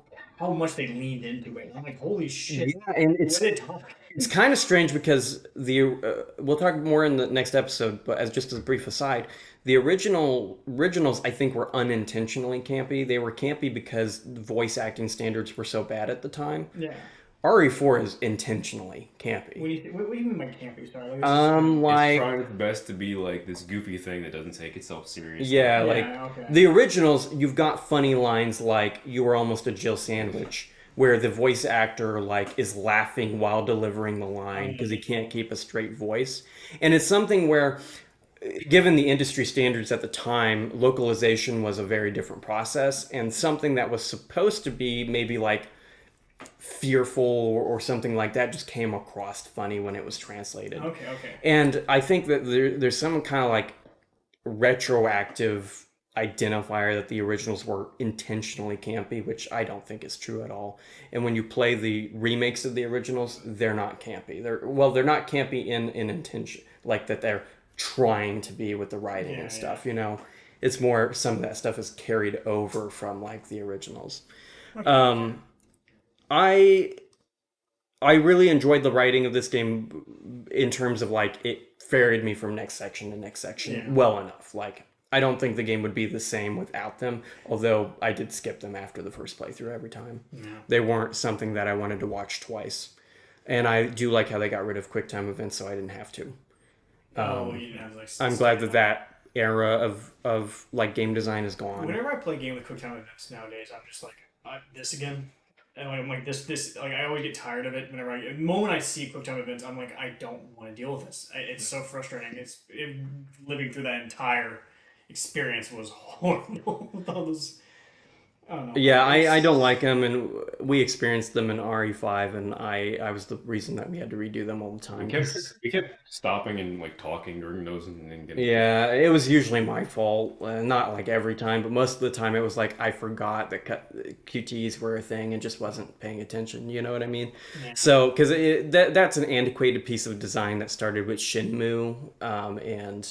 much they leaned into it. I'm like, holy shit, yeah, and the way they talk. it's kind of strange because we'll talk more in the next episode, but as just as a brief aside, the originals I think were unintentionally campy. They were campy because voice acting standards were so bad at the time. Yeah. RE4 is intentionally campy. What do you mean by campy? Sorry. It's Like trying its best to be like this goofy thing that doesn't take itself seriously. yeah, Yeah, like okay. the originals, you've got funny lines like "You were almost a Jill sandwich," where the voice actor like is laughing while delivering the line because he can't keep a straight voice, and it's something where given the industry standards at the time, localization was a very different process and something that was supposed to be maybe like fearful or something like that just came across funny when it was translated. Okay. And I think that there's some kind of like retroactive identifier that the originals were intentionally campy, which I don't think is true at all. And when you play the remakes of the originals, they're not campy. They're not campy in intention, like that they're trying to be with the writing Yeah, and stuff. You know, it's more some of that stuff is carried over from like the originals. Um, I I really enjoyed the writing of this game in terms of like it ferried me from next section to next section Yeah. well enough. Like I don't think the game would be the same without them, although I did skip them after the first playthrough every time. Yeah. They weren't something that I wanted to watch twice. And I do like how they got rid of QuickTime events so I didn't have to. Oh, you didn't have like. I'm glad that that era of like game design is gone. Whenever I play a game with QuickTime events nowadays, I'm just like, this again. And I'm like this like I always get tired of it whenever the moment I see QuickTime events, I'm like I don't want to deal with this. It's so frustrating. Living through that entire experience was horrible with all those. I don't know. Yeah, I don't like them, and we experienced them in RE5, and I was the reason that we had to redo them all the time. We kept stopping and like talking during those and then getting. Yeah, it was usually my fault. Not like every time, but most of the time it was like I forgot that QTEs were a thing and just wasn't paying attention. You know what I mean? Yeah. So, because that's an antiquated piece of design that started with Shenmue, and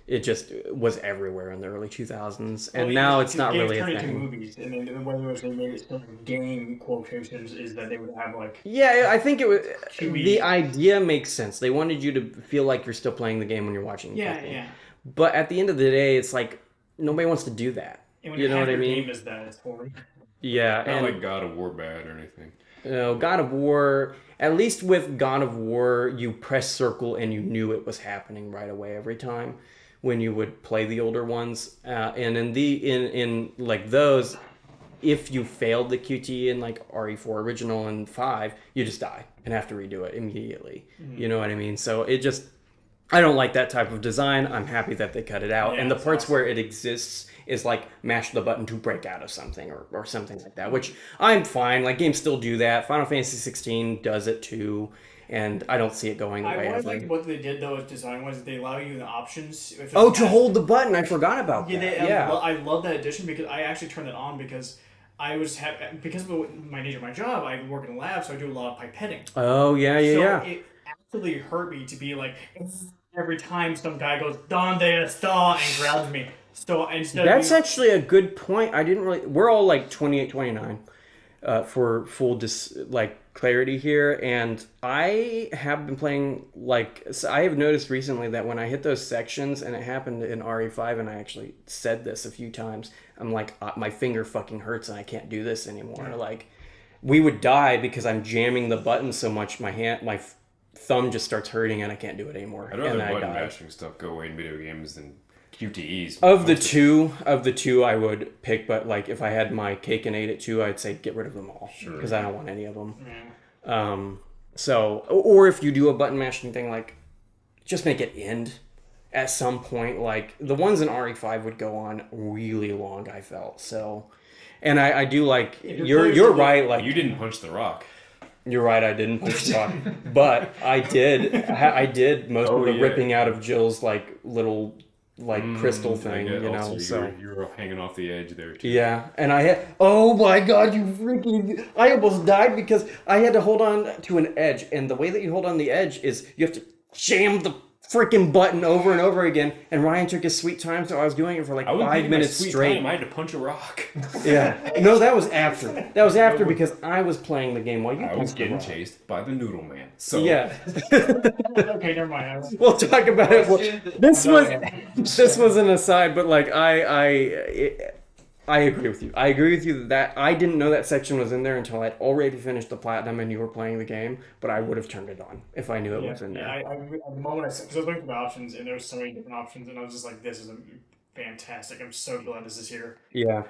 it just was everywhere in the early 2000s, and now it's not really a Games turned into thing. movies, and then whether it was they made it still game quotations is that they would have like Yeah, I think it was QE. the idea makes sense. They wanted you to feel like you're still playing the game when you're watching. the yeah game. yeah. But at the end of the day, it's like nobody wants to do that. And when You know half what I your mean? game is that, it's horrible. Yeah, Not and like God of War bad or anything. God of War. At least with God of War, you press circle and you knew it was happening right away every time when you would play the older ones. And in like those, if you failed the QT in like RE4 original and 5, you just die and have to redo it immediately. You know what I mean? So it just I don't like that type of design. I'm happy that they cut it out. Yeah, and the it's parts awesome. where it exists is like mash the button to break out of something or something like that, which I'm fine. Like games still do that. Final Fantasy 16 does it too, and I don't see it going away I ever. liked what they did though, design wise. They allow you the options. If Oh, it's to hold the button. I forgot about Yeah, that. Yeah. I love that addition because I actually turned that on because I was because of my nature of my job. I work in a lab, so I do a lot of pipetting. Oh, yeah, yeah, So yeah. it absolutely hurt me to be like every time some guy goes "Donde está" and grabs me. So instead That's of actually a good point. I didn't really. We're all like 28, 29 for like clarity here, and I have been playing so I have noticed recently that when I hit those sections, and it happened in RE5, and I actually said this a few times, I'm like, my finger fucking hurts and I can't do this anymore. Like, we would die because I'm jamming the button so much, my thumb just starts hurting and I can't do it anymore. I'd rather button mashing stuff go away in video games than QTEs. Of the two, I would pick, but like if I had my cake and ate it too, I'd say get rid of them all because I don't want any of them. So, or if you do a button mashing thing, like just make it end at some point. Like the ones in RE5 would go on really long. I felt so, and I do like you're right. Like you didn't punch the rock. You're right. I didn't punch the rock, but I did most of the ripping out of Jill's like little. Like crystal thing, you know. So you were hanging off the edge there too. Yeah, and I had. Oh my god, you freaking! I almost died because I had to hold on to an edge, and the way that you hold on the edge is you have to jam the freaking button over and over again. And Ryan took his sweet time, so I was doing it for like 5 minutes straight. I had to punch a rock. Yeah, no, that was after. That was after because I was playing the game while you. I was getting chased by the Noodle Man. So yeah. Okay, never mind. We'll talk about it. Well, this was an aside, but like I agree with you. I agree with you that I didn't know that section was in there until I'd already finished the platinum and you were playing the game. But I would have turned it on if I knew it was in there. Yeah, at the moment because I was looking for the options and there was so many different options and I was just like, this is fantastic. I'm so glad this is here. Yeah.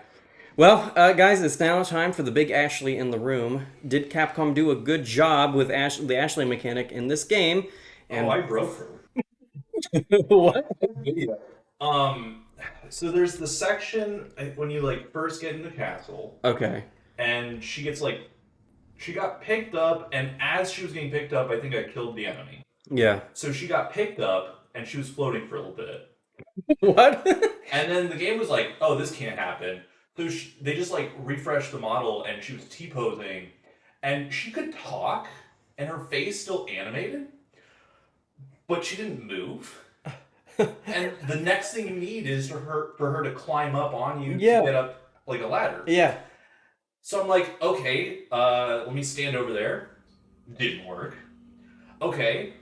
Well, guys, it's now time for the big Ashley in the room. Did Capcom do a good job with the Ashley mechanic in this game? And I broke her. What? Video. So there's the section when you like first get in the castle. Okay. And she got picked up, and as she was getting picked up, I think I killed the enemy. Yeah. So she got picked up, and she was floating for a little bit. What? And then the game was like, oh, this can't happen. So they just like refreshed the model, and she was T-posing, and she could talk, and her face still animated, but she didn't move. And the next thing you need is for her to climb up on you to get up like a ladder. Yeah. So I'm like, okay, let me stand over there. Didn't work. Okay,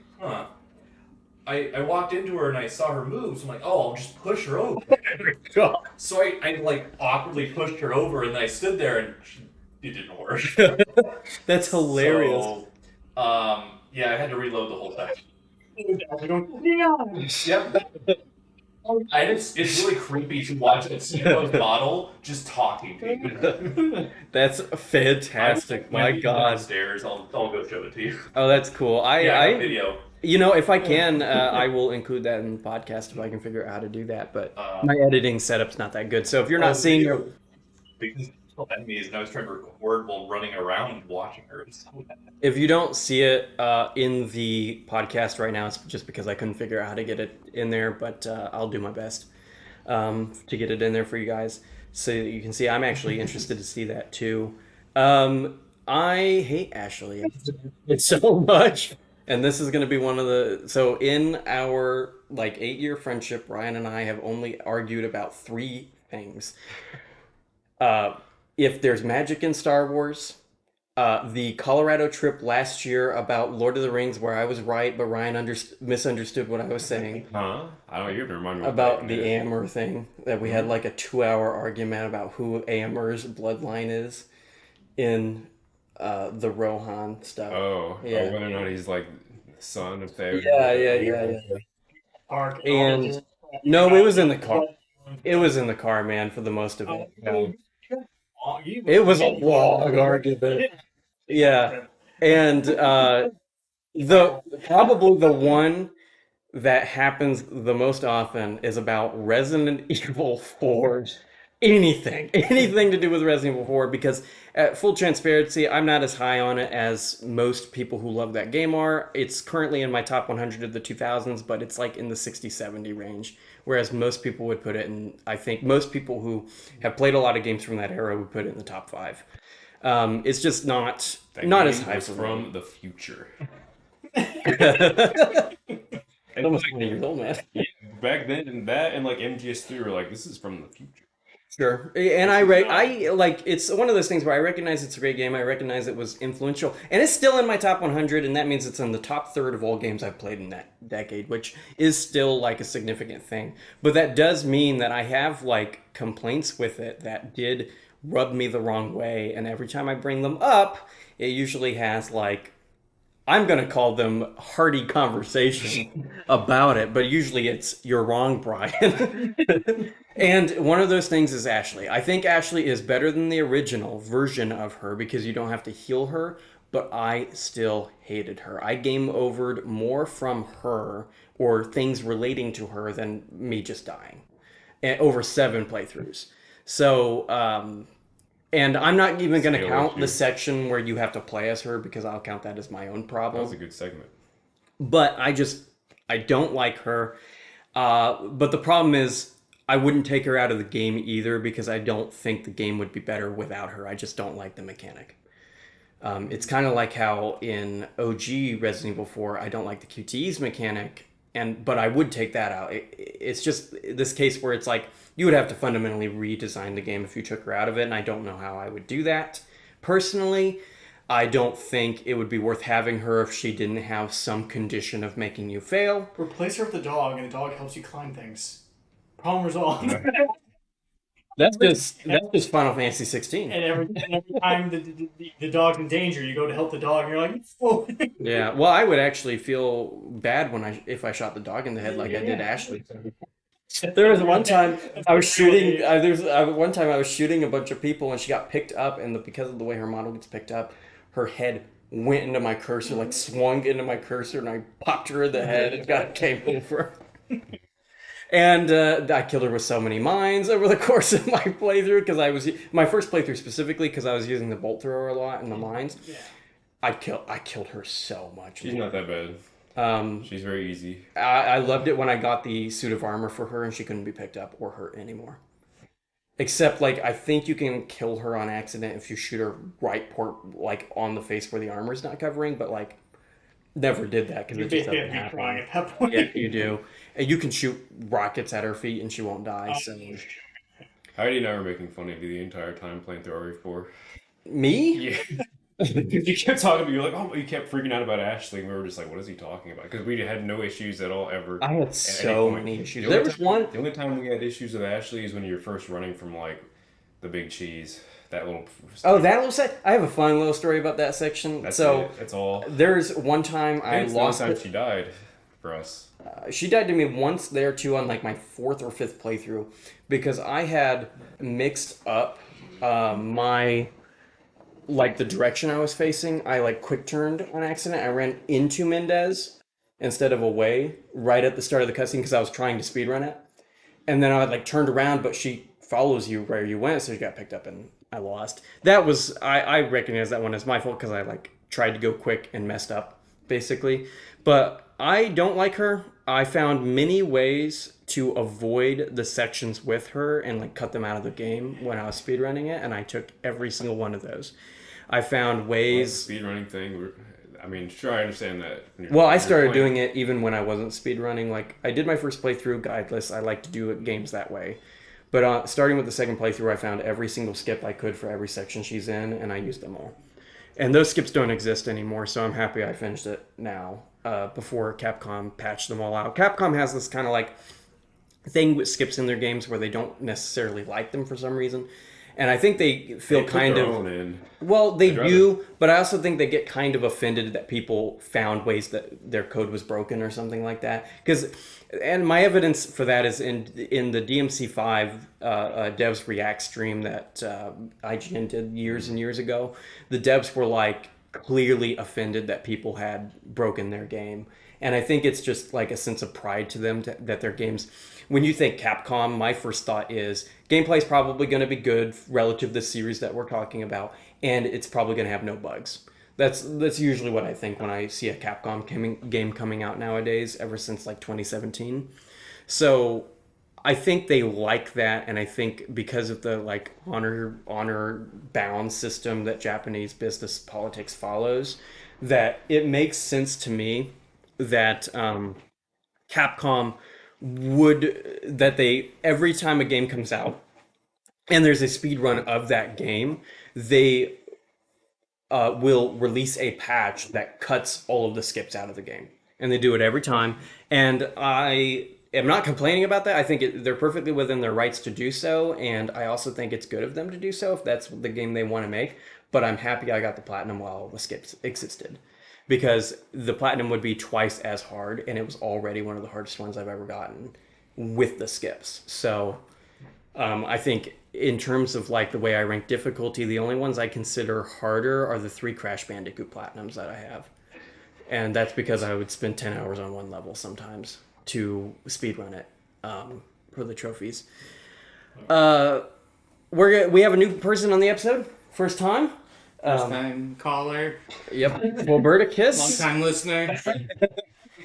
I walked into her and I saw her move, so I'm like, oh, I'll just push her over. So I like awkwardly pushed her over, and then I stood there and it didn't work. That's hilarious. So, yeah, I had to reload the whole section. Yep. And it's really creepy to watch a CEO's model just talking to you. That's fantastic. My God. Downstairs, I'll go show it to you. Oh, that's cool. I got video. You know, if I can, I will include that in the podcast if I can figure out how to do that. But my editing setup's not that good. So if you're not seeing your... Because enemies, and I was trying to record while running around watching her. If you don't see it in the podcast right now, it's just because I couldn't figure out how to get it in there. But I'll do my best to get it in there for you guys so that you can see. I'm actually interested to see that too. I hate Ashley so much. And this is going to be one of the... So in our 8-year friendship, Ryan and I have only argued about 3 things. If there's magic in Star Wars, the Colorado trip last year about Lord of the Rings, where I was right, but Ryan misunderstood what I was saying. Huh? I don't even remember me about the Aemir thing, that we had like a 2-hour argument about who Aemir's bloodline is in the Rohan stuff. Oh, yeah. Whether or not he's like the son of Theoden. Yeah. And no, it was in the car. It was in the car, man, for the most of it. It was a long argument. Yeah. And probably the one that happens the most often is about Resident Evil 4. Anything to do with Resident Evil 4, because at full transparency, I'm not as high on it as most people who love that game are. It's currently in my top 100 of the 2000s, but it's like in the 60-70 range, whereas most people would put it in, I think most people who have played a lot of games from that era would put it in the top 5. It's just not as high from the future. Almost 20 years old, man. Yeah, back then, and that and like MGS3 were like, this is from the future. Sure. And I like it's one of those things where I recognize it's a great game. I recognize it was influential, and it's still in my top 100, and that means it's in the top third of all games I've played in that decade, which is still like a significant thing. But that does mean that I have like complaints with it that did rub me the wrong way, and every time I bring them up, it usually has like I'm going to call them hearty conversation about it, but usually it's you're wrong, Brian. And one of those things is Ashley. I think Ashley is better than the original version of her because you don't have to heal her, but I still hated her. I game overed more from her or things relating to her than me just dying and over 7 playthroughs. So, and I'm not even going to Scale count the issue. section where you have to play as her because I'll count that as my own That was problem. a good segment. But I don't like her. But the problem is, I wouldn't take her out of the game either because I don't think the game would be better without her. I just don't like the mechanic. It's kind of like how in OG Resident Evil 4, I don't like the QTE's mechanic, but I would take that out. It's just this case where it's like you would have to fundamentally redesign the game if you took her out of it, and I don't know how I would do that. Personally, I don't think it would be worth having her if she didn't have some condition of making you fail. Replace her with the dog, and the dog helps you climb things. Problem resolved. That's just Final Fantasy 16. And every time the dog's in danger, you go to help the dog, and you're like, "Whoa." Yeah, well, I would actually feel bad when if I shot the dog in the head like I did Yeah. Ashley. There was one time I was shooting. One time I was shooting a bunch of people, and she got picked up, and because of the way her model gets picked up, her head went into my cursor, like swung into my cursor, and I popped her in the head and got game over. And I killed her with so many mines over the course of my playthrough because my first playthrough specifically because I was using the bolt thrower a lot in the mines. Yeah. I killed her so much. She's not that bad. She's very easy. I loved it when I got the suit of armor for her and she couldn't be picked up or hurt anymore. Except like I think you can kill her on accident if you shoot her like on the face where the armor's not covering, but like never did that because You it just basically doesn't have to be crying happen. at that point. Yeah, you do. And you can shoot rockets at her feet and she won't die. Um, So Heidi and I were making fun of you the entire time playing through RE4. me? Yeah. You kept talking to me, you're like, oh, you kept freaking out about Ashley, and we were just like, what is he talking about? Because we had no issues at all ever. I had At so any point. many issues. The There only was time, one. the only time we had issues with Ashley is when you're first running from like the big cheese. That little. Oh, that little set. I have a fun little story about that section. That's So it. That's all. there's one time I I think it's the only lost time it. she died for us. She died to me once there too on like my fourth or fifth playthrough because I had mixed up my like the direction I was facing. I like quick turned on accident. I ran into Mendez instead of away right at the start of the cutscene because I was trying to speedrun it. And then I like turned around, but she follows you where you went, so you got picked up and I lost. That was I recognize that one as my fault because I like tried to go quick and messed up basically. But I don't like her. I found many ways to avoid the sections with her and like cut them out of the game when I was speedrunning it, and I took every single one of those. I found Well, ways. the speedrunning thing. I mean, sure, I understand that. Well, I started doing it even when I wasn't speedrunning. Like I did my first playthrough guideless. I like to do games that way. But starting with the second playthrough, I found every single skip I could for every section she's in, and I used them all. And those skips don't exist anymore, so I'm happy I finished it now. Before Capcom patched them all out. Capcom has this kind of like thing with skips in their games where they don't necessarily like them for some reason. And I think they feel They put kind their of own in. well, they I'd rather- do, but I also think they get kind of offended that people found ways that their code was broken or something like that. And my evidence for that is in the DMC5 devs React stream that IGN did years and years ago. The devs were like clearly offended that people had broken their game, and I think it's just like a sense of pride to them that their games. When you think Capcom, my first thought is gameplay is probably going to be good relative to the series that we're talking about, and it's probably going to have no bugs. That's usually what I think when I see a Capcom game coming out nowadays, ever since like 2017. So I think they like that, and I think because of the like honor bound system that Japanese business politics follows, that it makes sense to me that Capcom would that they every time a game comes out and there's a speed run of that game, they will release a patch that cuts all of the skips out of the game, and they do it every time. And I am not complaining about that. I think they're perfectly within their rights to do so, and I also think it's good of them to do so if that's the game they want to make. But I'm happy I got the platinum while all the skips existed, because the platinum would be twice as hard, and it was already one of the hardest ones I've ever gotten with the skips. So I think in terms of like the way I rank difficulty, the only ones I consider harder are the 3 Crash Bandicoot Platinums that I have. And that's because I would spend 10 hours on one level sometimes to speedrun it for the trophies. We have a new person on the episode. First time. First time caller, Yep. Roberta long Kiss. time listener.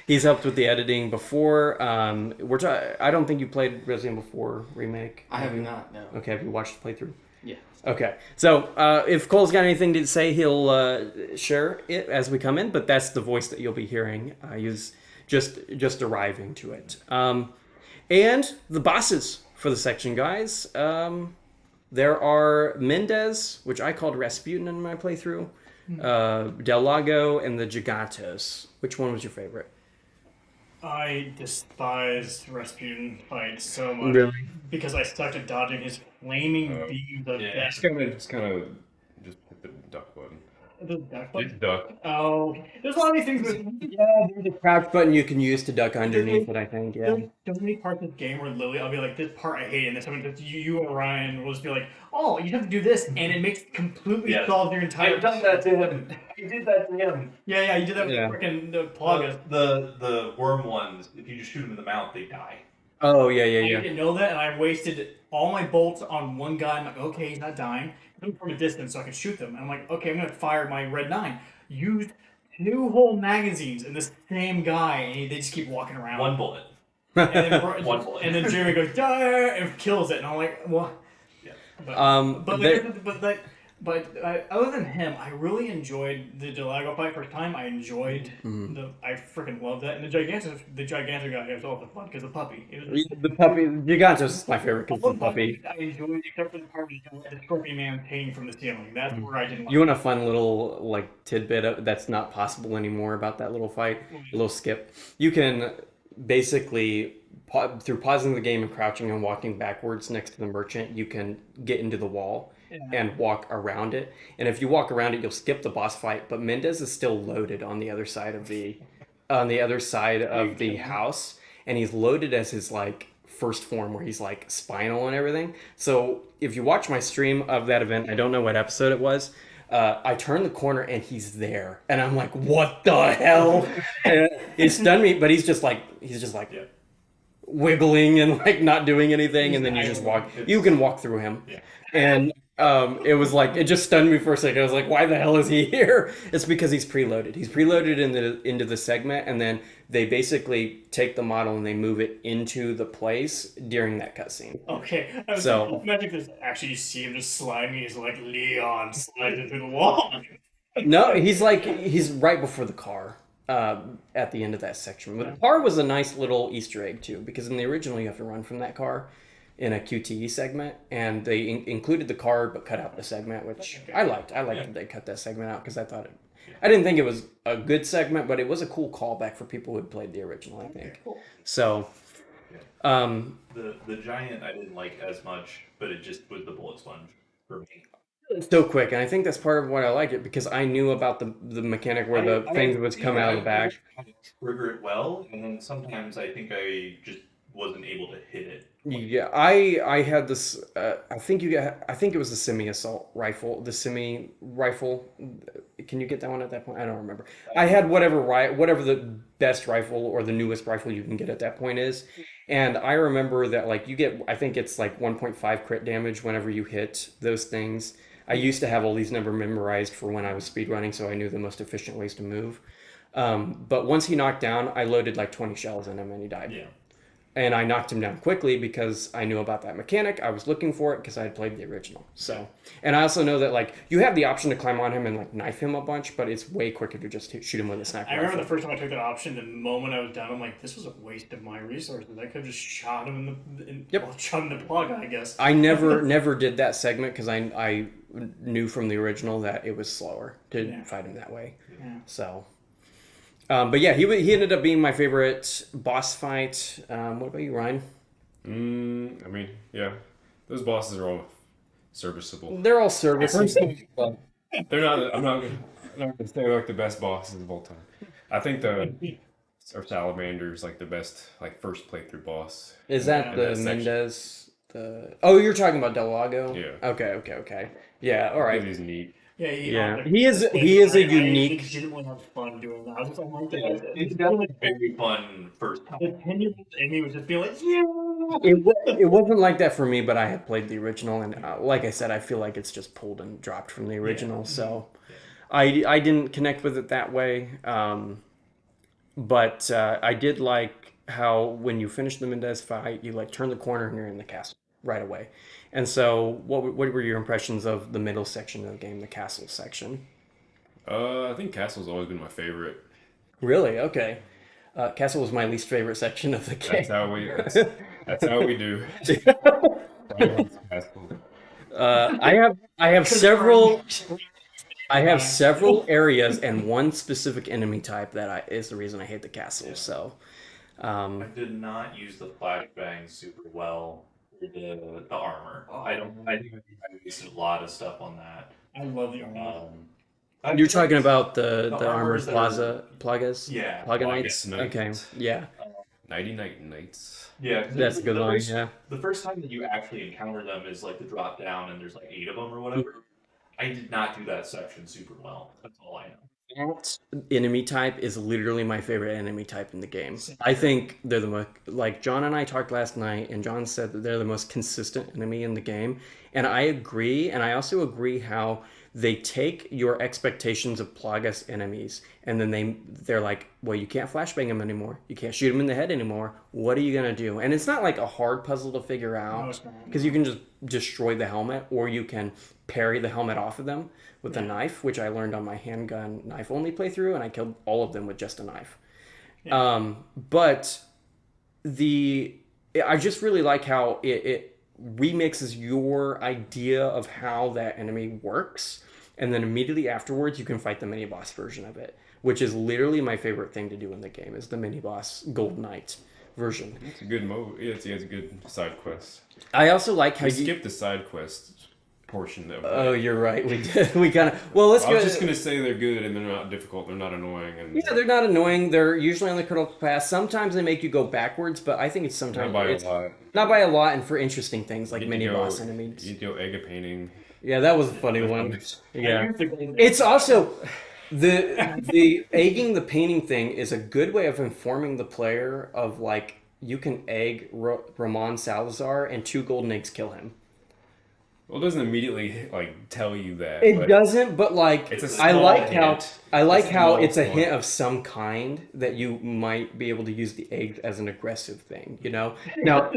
He's helped with the editing before. I don't think you played Resident Evil 4 Remake. I have not, no. Okay, have you watched the playthrough? Yeah. Okay, so if Cole's got anything to say, he'll share it as we come in. But that's the voice that you'll be hearing. He's just arriving to it. And the bosses for the section, guys. There are Mendez, which I called Rasputin in my playthrough. Del Lago and the Gigantos. Which one was your favorite? I despised Rasputin fight so much because I stuck to dodging his flaming beams of death. Just hit the duck button. The duck button? Just duck. Oh, there's a lot of these things. There's a crouch button you can use to duck underneath it, I think. Yeah. There's so many parts of the game where literally I'll be like, this part I hate, and then someone, you or Ryan will just be like, oh, you have to do this, and it makes completely solve your entire. I've done that to him. You did that to him. Yeah, you did that with freaking the Plagas. The worm ones, if you just shoot them in the mouth, they die. Oh, yeah. I didn't know that, and I wasted all my bolts on one guy. I'm like, okay, he's not dying. From a distance, so I can shoot them. And I'm like, okay, I'm gonna fire my Red 9. Used 2 whole magazines in this same guy, and they just keep walking around. One bullet. And then, One bullet. And then Jeremy goes, "Die!" and kills it, and I'm like, what? Yeah. But other than him, I really enjoyed the Delago fight first time. I enjoyed I freaking loved that. And the Gigantor guy was also fun because the puppy. The puppy, Gigantos is my favorite because the puppy. I enjoyed it, except for the part where the Scorpion Man hanging from the ceiling. That's where I didn't like. You want a fun little like tidbit that's not possible anymore about that little fight, a little skip. You can basically through pausing the game and crouching and walking backwards next to the merchant, you can get into the wall. And walk around it. And if you walk around it, you'll skip the boss fight. But Mendez is still loaded on the other side of the house, and he's loaded as his like first form, where he's like spinal and everything. So if you watch my stream of that event, I don't know what episode it was. I turn the corner and he's there, and I'm like, "What the hell?" And it stunned me, but he's just like wiggling and like not doing anything, and then you just walk. You can walk through him, and. It was like, it just stunned me for a second. I was like, why the hell is he here? It's because he's preloaded. He's preloaded into the segment, and then they basically take the model and they move it into the place during that cutscene. Okay. So imagine this. Actually, you see him just sliding. He's like Leon sliding through the wall. No, he's right before the car. At the end of that section. But the car was a nice little Easter egg too, because in the original you have to run from that car in a QTE segment, and they included the car but cut out the segment, which I liked. I liked that they cut that segment out because I didn't think it was a good segment, but it was a cool callback for people who had played the original, I think. Cool. So, the giant I didn't like as much, but it just was the bullet sponge for me. It's so quick, and I think that's part of what I like it, because I knew about the mechanic where the things would come out of the back. I trigger it well, and then sometimes I think I just wasn't able to hit it. Yeah, I had this. I think it was the semi-assault rifle. The semi-rifle. Can you get that one at that point? I don't remember. I had whatever the best rifle or the newest rifle you can get at that point is, and I remember that like you get. I think it's like 1.5 crit damage whenever you hit those things. I used to have all these numbers memorized for when I was speedrunning, so I knew the most efficient ways to move. But once he knocked down, I loaded like 20 shells in him and he died. Yeah. and I knocked him down quickly because I knew about that mechanic. I was looking for it because I had played the original. So, and I also know that like you have the option to climb on him and like knife him a bunch, but it's way quicker to just shoot him with a sniper I remember rifle. the first time I took that option, the moment I was down, I'm like, this was a waste of my resources. I could have just shot him Yep. well, shot him in the plug, I guess. I never did that segment because I knew from the original that it was slower to fight him that way. Yeah. So, but yeah, he ended up being my favorite boss fight. What about you, Ryan? I mean, yeah, those bosses are all serviceable. They're all services. They're not. I'm not gonna say they're like the best bosses of all time. I think the or Salamander is like the best like first playthrough boss. Is that in the that section. Mendez? Oh, you're talking about Del Lago? Yeah. Okay. Yeah, all right. It is neat. Yeah, Yeah, he is a unique. I legitimately have fun doing that. I was just like, It's definitely very fun first time. the 10-year-old Amy was just being like, yeah. It wasn't like that for me, but I had played the original, and like I said, I feel like it's just pulled and dropped from the original. So I didn't connect with it that way. But I did like how when you finish the Mendez fight, you like turn the corner and you're in the castle right away. And so, what were your impressions of the middle section of the game, the castle section? I think Castle's always been my favorite. Really? Okay. Castle was my least favorite section of the game. That's how we do. Castle. I have several areas and one specific enemy type that is the reason I hate the castle. So, I did not use the flashbang super well for the armor. I think I wasted a lot of stuff on that. I love the armor. you're talking about the armors armored that are- plagas? Yeah, Plaga Plaga Knights? Knights. Okay, yeah. Nighty Night Nights. Yeah, 'cause That's a good the line, first- yeah. The first time that you actually encounter them is like the drop down, and there's like 8 of them or whatever. I did not do that section super well. That's all I know. That enemy type is literally my favorite enemy type in the game. I think they're the most, like John and I talked last night, and John said that they're the most consistent enemy in the game. And I agree, and I also agree how they take your expectations of Plagas enemies, and then they're like, well, you can't flashbang them anymore. You can't shoot them in the head anymore. What are you gonna do? And it's not like a hard puzzle to figure No, out it's not. because you can just destroy the helmet, or you can parry the helmet off of them with a knife, which I learned on my handgun knife only playthrough, and I killed all of them with just a knife. But I just really like how it remixes your idea of how that enemy works, and then immediately afterwards you can fight the mini boss version of it, which is literally my favorite thing to do in the game is the mini boss Gold Knight version. It's a good mode. Yeah, it's a good side quest. I also like how We you skipped the side quest portion of it. Oh, you're right. We did. We kind of. Well, let's I go. was just gonna say they're good and they're not difficult. They're not annoying. And Yeah, they're not annoying. They're usually on the critical path. Sometimes they make you go backwards, but I think it's sometimes not by it's a lot. not by a lot, and for interesting things like You mini go- boss enemies. You go egg painting. Yeah, that was a funny one. Yeah, Here's the golden- it's also the egging the painting thing is a good way of informing the player of like you can egg Ramon Salazar and 2 golden eggs kill him. Well, it doesn't immediately like tell you that. It but doesn't, but like It's a I small like how hint. I like It's a how small it's a one. hint of some kind that you might be able to use the egg as an aggressive thing. You know. Now,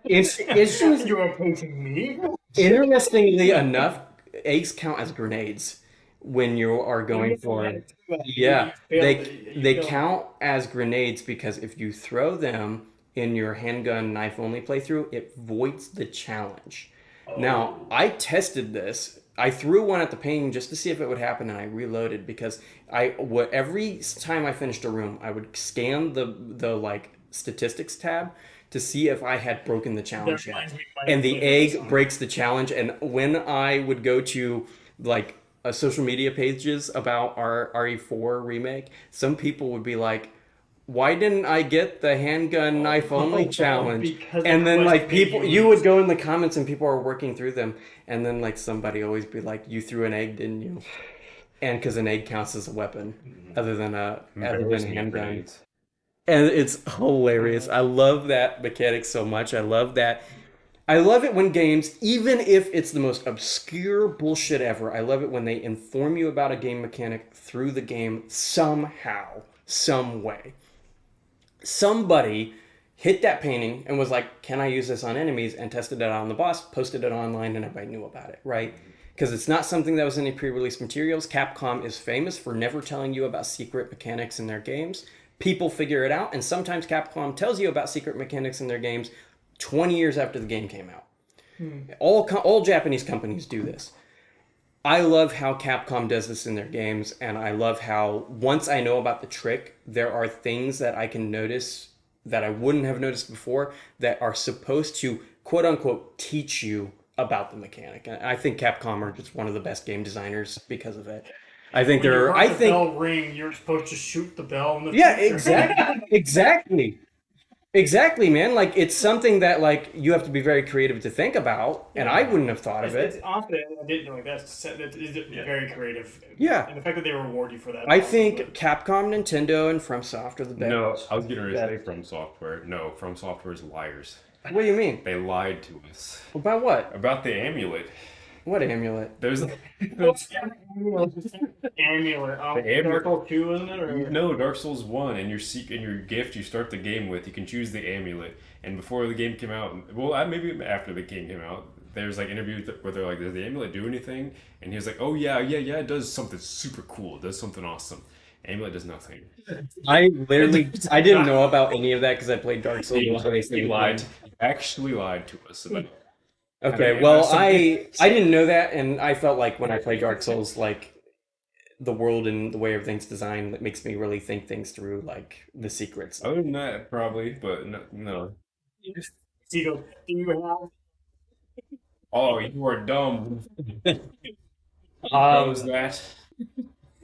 it's You are approaching me? interestingly enough, eggs count as grenades when you are going for. Yeah, they count as grenades because if you throw them in your handgun knife only playthrough, it voids the challenge. Now, I tested this. I threw one at the painting just to see if it would happen, and I reloaded because every time I finished a room, I would scan the like statistics tab to see if I had broken the challenge yet. reminds me of my And the favorite egg song. breaks the challenge. And when I would go to like social media pages about our RE4 remake, some people would be like, why didn't I get the handgun knife only challenge? because And it then was like people, made you would go in the comments and people are working through them. And then like somebody always be like, you threw an egg, didn't you? And because an egg counts as a weapon other than Barrels and handgun. grenades. And it's hilarious. I love that mechanic so much. I love that. I love it when games, even if it's the most obscure bullshit ever, I love it when they inform you about a game mechanic through the game somehow, some way. Somebody hit that painting and was like, can I use this on enemies? And tested it on the boss, posted it online, and everybody knew about it, right? Because it's not something that was in any pre-release materials. Capcom is famous for never telling you about secret mechanics in their games. People figure it out, and sometimes Capcom tells you about secret mechanics in their games 20 years after the game came out. All Japanese companies do this. I love how Capcom does this in their games, and I love how once I know about the trick, there are things that I can notice that I wouldn't have noticed before that are supposed to quote unquote teach you about the mechanic. And I think Capcom are just one of the best game designers because of it. I think When you they're. heard I the think. bell ring, you're supposed to shoot the bell in the Yeah, future. exactly. Exactly, man. Like it's something that like you have to be very creative to think about, and I wouldn't have thought of It's it. honestly, I didn't know like that's very creative. Yeah. And the fact that they reward you for that. I think Capcom, Nintendo, and FromSoft are the best. No, I was getting ready to say From Software. No, From Software's liars. What do you mean? They lied to us About what? about the amulet. What amulet? There's Amulet. amulet. Dark Souls 2, isn't it? Or... no Dark Souls 1, and your gift you start the game with, you can choose the amulet. And before the game came out, well, maybe after the game came out, there's like interviews where they're like, "Does the amulet do anything?" And he was like, "Oh yeah, it does something super cool. It does something awesome. Amulet does nothing." I didn't know about any of that because I played Dark Souls. He lied. He actually lied to us about. Okay, well, I didn't know that, and I felt like when I play Dark Souls, like the world and the way everything's designed, it makes me really think things through, like the secrets. Other than that, probably, but no. Seagull, do you have? Oh, you are dumb. How was that?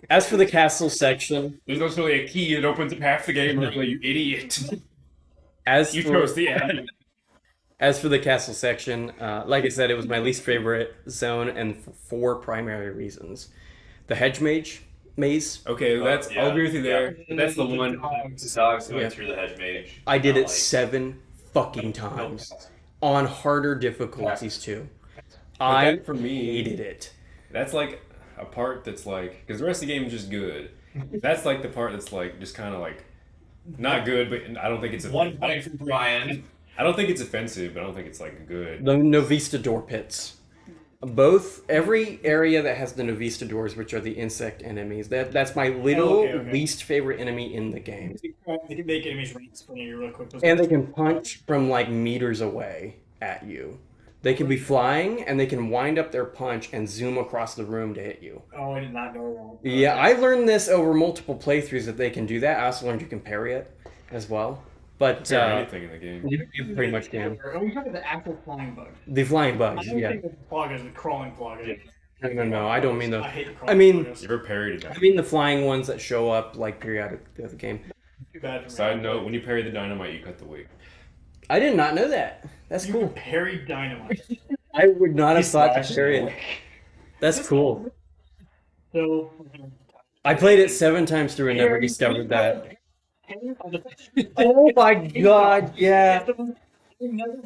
As for the castle section, There's also a key that opens up half the game early, you idiot. as You for, chose the end. as for the castle section, like I said, it was my least favorite zone, and for 4 primary reasons: the hedge maze. Okay, I'll agree with you there. Yeah. That's the one. Dogs going Yeah. through the hedge mage. I did Not it like- 7 fucking times on harder difficulties too. But I that, for me, hated it. that's like a part that's like, because the rest of the game is just good. That's like the part that's like just kind of like not good, but I don't think it's One point from Brian. I don't think it's offensive, but I don't think it's like good. The Novista door pits. Every area that has the Novista doors, which are the insect enemies, that's my little Okay. least favorite enemy in the game. They can make enemies range for you real quick. And they can punch from like meters away at you. They can be flying, and they can wind up their punch and zoom across the room to hit you. Oh, I did not know that. Yeah, I learned this over multiple playthroughs that they can do that. I also learned you can parry it as well. But Anything in the game. you pretty much can. Oh, you're talking about the actual flying bug. The flying I bugs, don't yeah. think the plug is the crawling plug. No, I don't mean I those. hate the I crawling mean, pluggers. You ever parried it? I mean the flying ones that show up like periodically of the game. Too bad for me. Side note: when you parry the dynamite, you cut the weight. I did not know that. That's You cool. can parry dynamite. I would not have thought to parry it. That's cool. So, I played it 7 times through and never discovered that. I Oh my god, yeah. never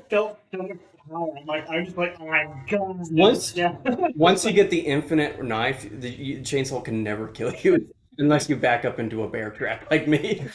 felt so much power. I'm just like, oh my god. Once- Yeah. Once you get the infinite knife, the chainsaw can never kill you unless you back up into a bear trap like me.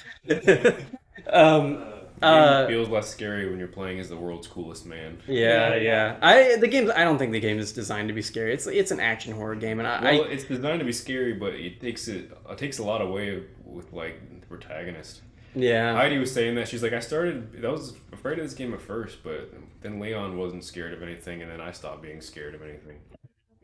It feels less scary when you're playing as the world's coolest man. Yeah. I don't think the game is designed to be scary. It's an action horror game, and Well, it's designed to be scary, but it takes a lot away with like the protagonist. yeah. Heidi was saying that she's like, I was afraid of this game at first, but then Leon wasn't scared of anything, and then I stopped being scared of anything.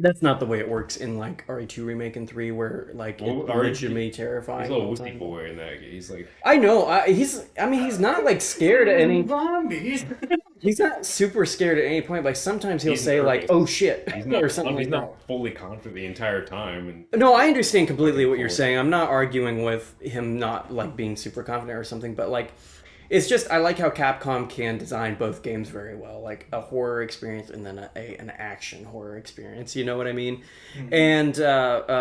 That's not the way it works in like RE2 Remake and 3, where like Well, it's RE2 legitimately terrifying. He's a little all the wussy time. boy in that. He's like, I know. He's not like scared at any. Zombies. He's not super scared at any point. Like sometimes he'll He's say like, nervous. "Oh shit," he's not, or something he's like not fully confident the entire time, and that. No, I understand completely what you're Forward. saying. I'm not arguing with him not like being super confident or something, but like, it's just I like how Capcom can design both games very well, like a horror experience and then an action horror experience. You know what I mean? And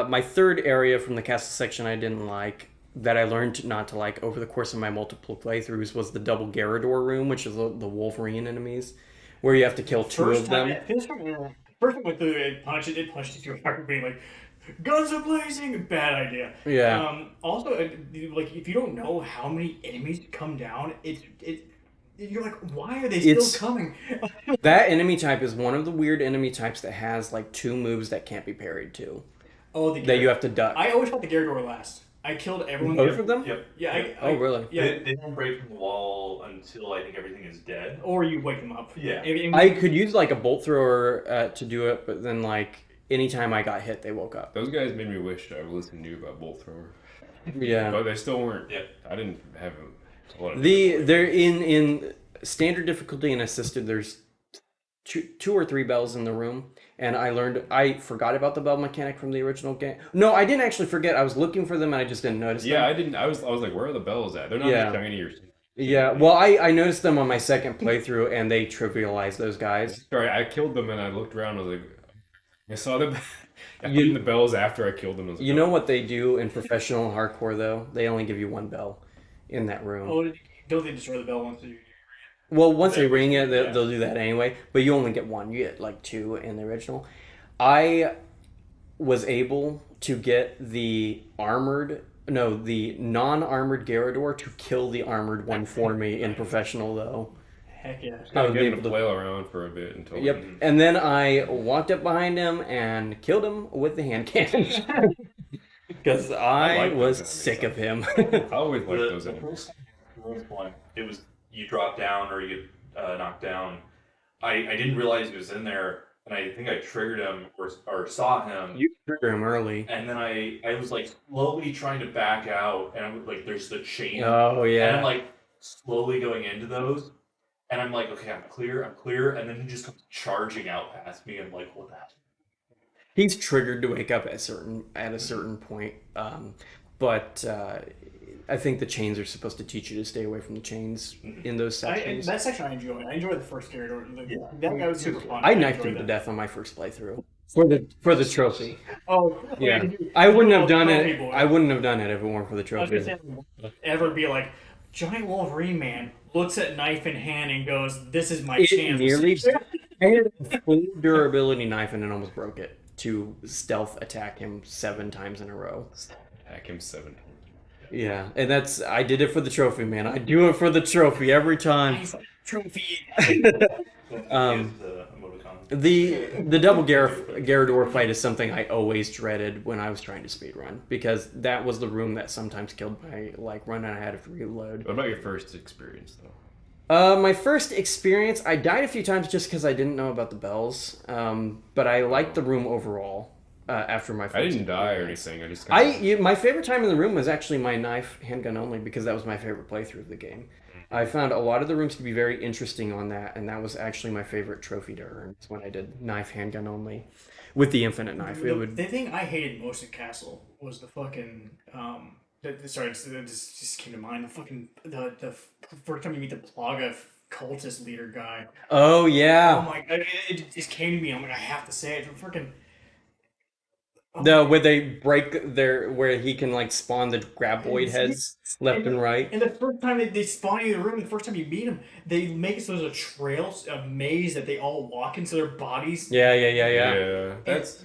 my third area from the castle section I didn't like, that I learned not to like over the course of my multiple playthroughs, was the double Garrador room, which is the Wolverine enemies, where you have to kill 2 of them. First time I went through it punched you through a fucking being like, guns are blazing. Bad idea. Yeah. Also, like if you don't know how many enemies come down, it's you're like, why are they It's- still coming? That enemy type is one of the weird enemy types that has like 2 moves that can't be parried to. Oh, the That you have to duck. I always fought the Gyarados last. I killed everyone. Both of them? Yep. Yeah. Yep. Oh, really? Yeah. They don't break from the wall until I think everything is dead. Or you wake them up. Yeah. I could use like a bolt thrower to do it, but then like anytime I got hit, they woke up. Those guys made me wish I listened to you about Bolt Thrower. Yeah. But they still weren't. Yep. I didn't have a lot of They're in standard difficulty and assisted. There's two or three bells in the room, and I forgot about the bell mechanic from the original game. No, I didn't actually forget. I was looking for them and I just didn't notice Yeah, them. I didn't. I was like, where are the bells at? They're not Yeah. shiny or. Yeah, well, I noticed them on my second playthrough, and they trivialized those guys. Sorry, I killed them and I looked around. I was like, I saw them. I You- seen the bells after I killed them. I was like, You know what they do in professional and hardcore, though? They only give you one bell in that room. Oh, don't they destroy the bell once you? Well, once they ring it, they'll do that anyway. But you only get one. You get like 2 in the original. I was able to get the non-armored Gyarados to kill the armored one for me in professional, though. Heck yeah. I I was was getting able to to. flail around for a bit until. Yep. And then I walked up behind him and killed him with the hand cannon. Because I like was those sick of enemies, him. I always liked those The enemies. first one, it was you drop down or you get knocked down. I didn't realize he was in there, and I think I triggered him or saw him. You trigger him early. And then I was like slowly trying to back out, and I'm like, there's the chain. Oh, And yeah. I'm like slowly going into those, and I'm like, okay, I'm clear, and then he just comes charging out past me, and I'm like, what the heck? He's triggered to wake up at a certain point. But I think the chains are supposed to teach you to stay away from the chains in those sections. That section I enjoy. I enjoy the first Gyarados. Yeah. That guy was super fun. I knifed enjoyed him to that. death on my first playthrough for the trophy. Oh, Yeah, okay. I wouldn't have done Trophy it. boy. I wouldn't have done it if it weren't for the I was trophy. gonna say, ever be like, Giant Wolverine man looks at knife in hand and goes, "This is my It chance." nearly. I had a full durability knife and it almost broke it to stealth attack him 7 times in a row. Hack him 7. Yeah, and I did it for the trophy, man. I do it for the trophy every time. He's like, trophy. Um, The emoticon. The double Gyarados fight is something I always dreaded when I was trying to speedrun because that was the room that sometimes killed my like run and I had to reload. What about your first experience though? My first experience, I died a few times just because I didn't know about the bells. But I liked the room overall. After my first I didn't die or experience. anything. I just kinda, My favorite time in the room was actually my knife handgun only because that was my favorite playthrough of the game. I found a lot of the rooms to be very interesting on that, and that was actually my favorite trophy to earn. Is when I did knife handgun only, with the infinite knife. It would. The thing I hated most at Castle was the fucking sorry, this just came to mind. The first time you meet the Plaga cultist leader guy. Oh Oh yeah, my god, it just came to me. I'm like, I have to say it. Freaking. where they break where he can like spawn the graboid heads left and right. And the first time they spawn you in the room, the first time you meet them, they make it so there's a trail, a maze that they all walk into their bodies. Yeah. yeah, that's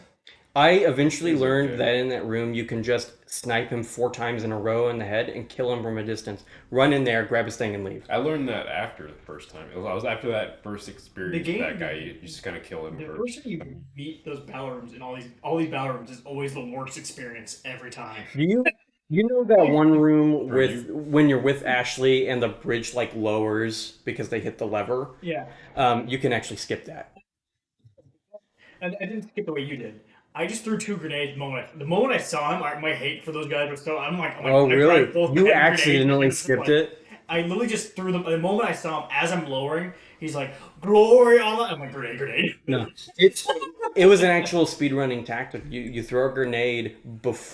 I eventually These are learned good. that in that room you can just snipe him 4 times in a row in the head and kill him from a distance. Run in there, grab his thing, and leave. I learned that after the first time. I was after that first experience. The game- That guy, you just kind of kill him The first. first time you meet those battle rooms and all these battle rooms is always the worst experience every time. Do you know that one room with when you're with Ashley and the bridge like lowers because they hit the lever? Yeah, You can actually skip that. and I didn't skip the way you did. I just threw 2 grenades the moment I saw him. My hate for those guys was so. I'm like, Oh I really? tried both You grenades, accidentally and it's skipped like- it? I literally just threw them. The moment I saw him, as I'm lowering, he's like, "Glory on the." I'm like, grenade. No. It was an actual speedrunning tactic. You throw a grenade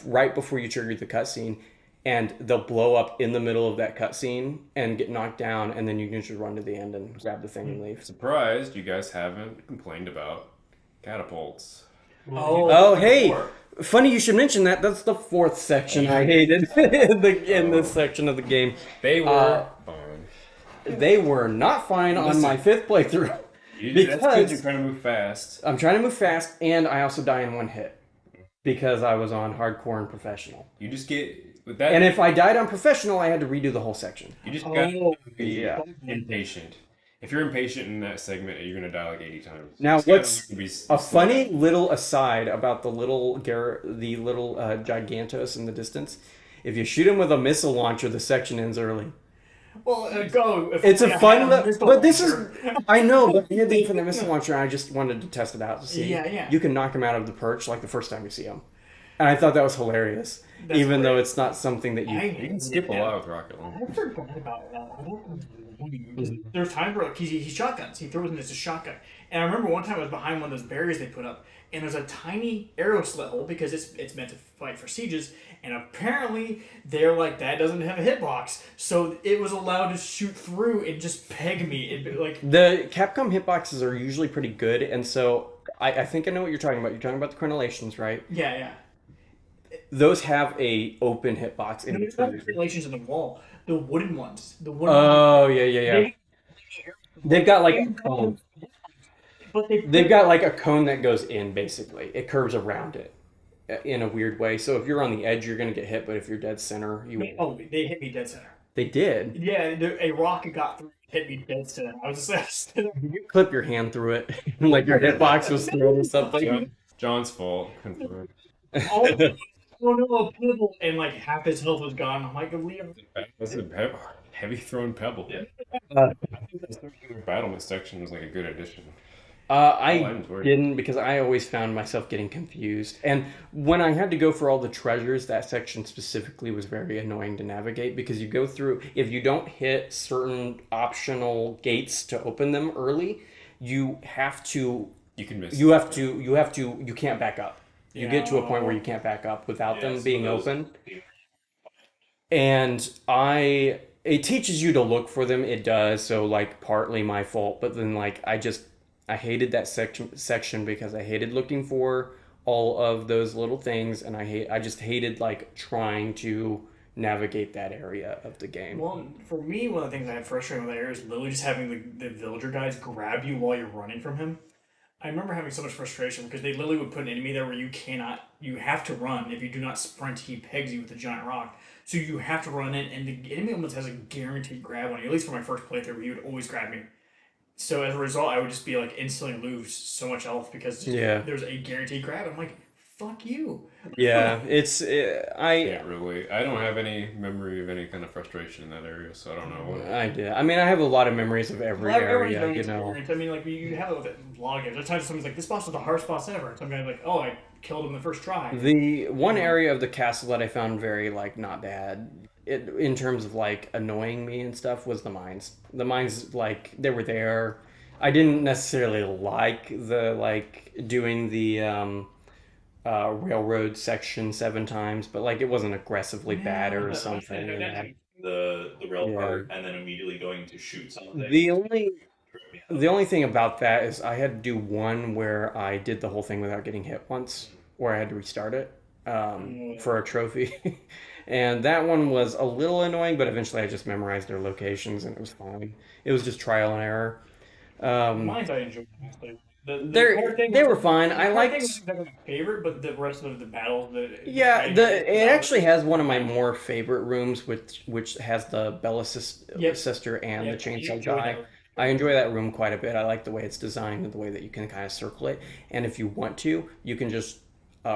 right before you trigger the cutscene, and they'll blow up in the middle of that cutscene and get knocked down, and then you can just run to the end and grab the thing and leave. Surprised you guys haven't complained about catapults. Oh, hey! Funny you should mention that. That's the 4th section I hated in this section of the game. They were fun. They were not fine on my 5th playthrough. That's good. Because- You're trying to move fast. I'm trying to move fast, and I also die in 1 hit because I was on hardcore and professional. You just get with that, And if I died on professional, I had to redo the whole section. you just gotta be yeah. impatient. If you're impatient in that segment, you're gonna die like 80 times. Now, You just gotta what's learn to be a slow funny down. little aside about the little Gigantos in the distance? If you shoot him with a missile launcher, the section ends early. Well, go. If It's a only I fun, had a missile but this is, launcher. I know, but he had the infinite missile launcher, and I just wanted to test it out to see. Yeah, yeah. You can knock him out of the perch like the first time you see him. And I thought that was hilarious, That's even though great. it's not something that you. You can skip a lot with rocket I launcher. forgot about that. I don't. There's times where like, he shotguns. He throws them as a shotgun. And I remember one time I was behind one of those barriers they put up, and there's a tiny arrow slit hole because it's meant to fight for sieges. And apparently they're like that doesn't have a hitbox, so it was allowed to shoot through and just peg me. Like The Capcom hitboxes are usually pretty good, and so I think I know what you're talking about. You're talking about the crenellations, right? yeah, yeah. Those have a open hitbox in No, it's not the between. relations in the wall. The wooden ones. The wooden. Oh yeah, yeah, yeah. They, They've got like a cone. but they. They've got like a cone that goes in. Basically, it curves around it in a weird way. So if you're on the edge, you're gonna get hit. But if you're dead center, you won't. Oh, they hit me dead center. They did. Yeah, a rock got through, hit me dead center. I was just You clip your hand through it, like your hitbox was through or something. John's fault. Confirmed. oh, oh no, a pebble, and like half his health was gone. I'm like, Leo. That's a heavy thrown pebble. Yeah. The circular battlement section was like a good addition. I items were- didn't because I always found myself getting confused. And when I had to go for all the treasures, that section specifically was very annoying to navigate because you go through, if you don't hit certain optional gates to open them early, you have to, You can miss. you can't back up. You get to a point where you can't back up without them so being those- open. And it teaches you to look for them. It does. So like partly my fault, but then like I hated that section because I hated looking for all of those little things, and I just hated like trying to navigate that area of the game. Well, for me, one of the things I had frustrating with that area is literally just having the villager guys grab you while you're running from him. I remember having so much frustration because they literally would put an enemy there where you have to run. If you do not sprint, he pegs you with a giant rock. So you have to run in, and the enemy almost has a guaranteed grab on you. At least for my first playthrough, he would always grab me. So as a result, I would just be like instantly lose so much health because Yeah. there's a guaranteed grab. I'm like, fuck you. Yeah, I Can't really. I don't have any memory of any kind of frustration in that area, so I don't know. What, I did. I mean, I have a lot of memories of every Well, everybody's area, very you know. experienced. I mean, like you have it with a lot of games. There's times somebody's like, "This boss was the hardest boss ever," and some guy's like, "Oh, I killed him the first try." The one area of the castle that I found very like not bad, in terms of like annoying me and stuff, was the mines. The mines, like they were there. I didn't necessarily like the doing the railroad section 7 times, but like it wasn't aggressively bad or something. The rail Yeah. part and then immediately going to shoot something. The only thing about that is I had to do one where I did the whole thing without getting hit once, or I had to restart it for a trophy. And that one was a little annoying, but eventually I just memorized their locations and it was fine. It was just trial and error. Mines I enjoyed mostly. They were fine. I liked. was my favorite, but the rest of the battle, Yeah, it actually has one of my more favorite rooms, which has the Bella sister and the chainsaw guy. I enjoy that room quite a bit. I like the way it's designed and the way that you can kind of circle it. And if you want to, you can just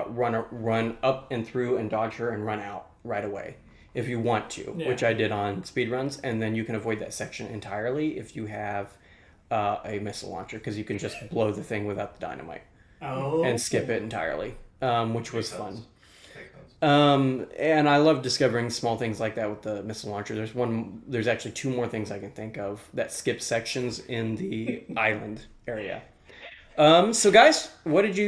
run up and through and dodge her and run out right away if you want to, which I did on speedruns. And then you can avoid that section entirely if you have a missile launcher, because you can just blow the thing without the dynamite and skip it entirely, which was fun. And I love discovering small things like that with the missile launcher. There's actually 2 more things I can think of that skip sections in the island area. So guys, what was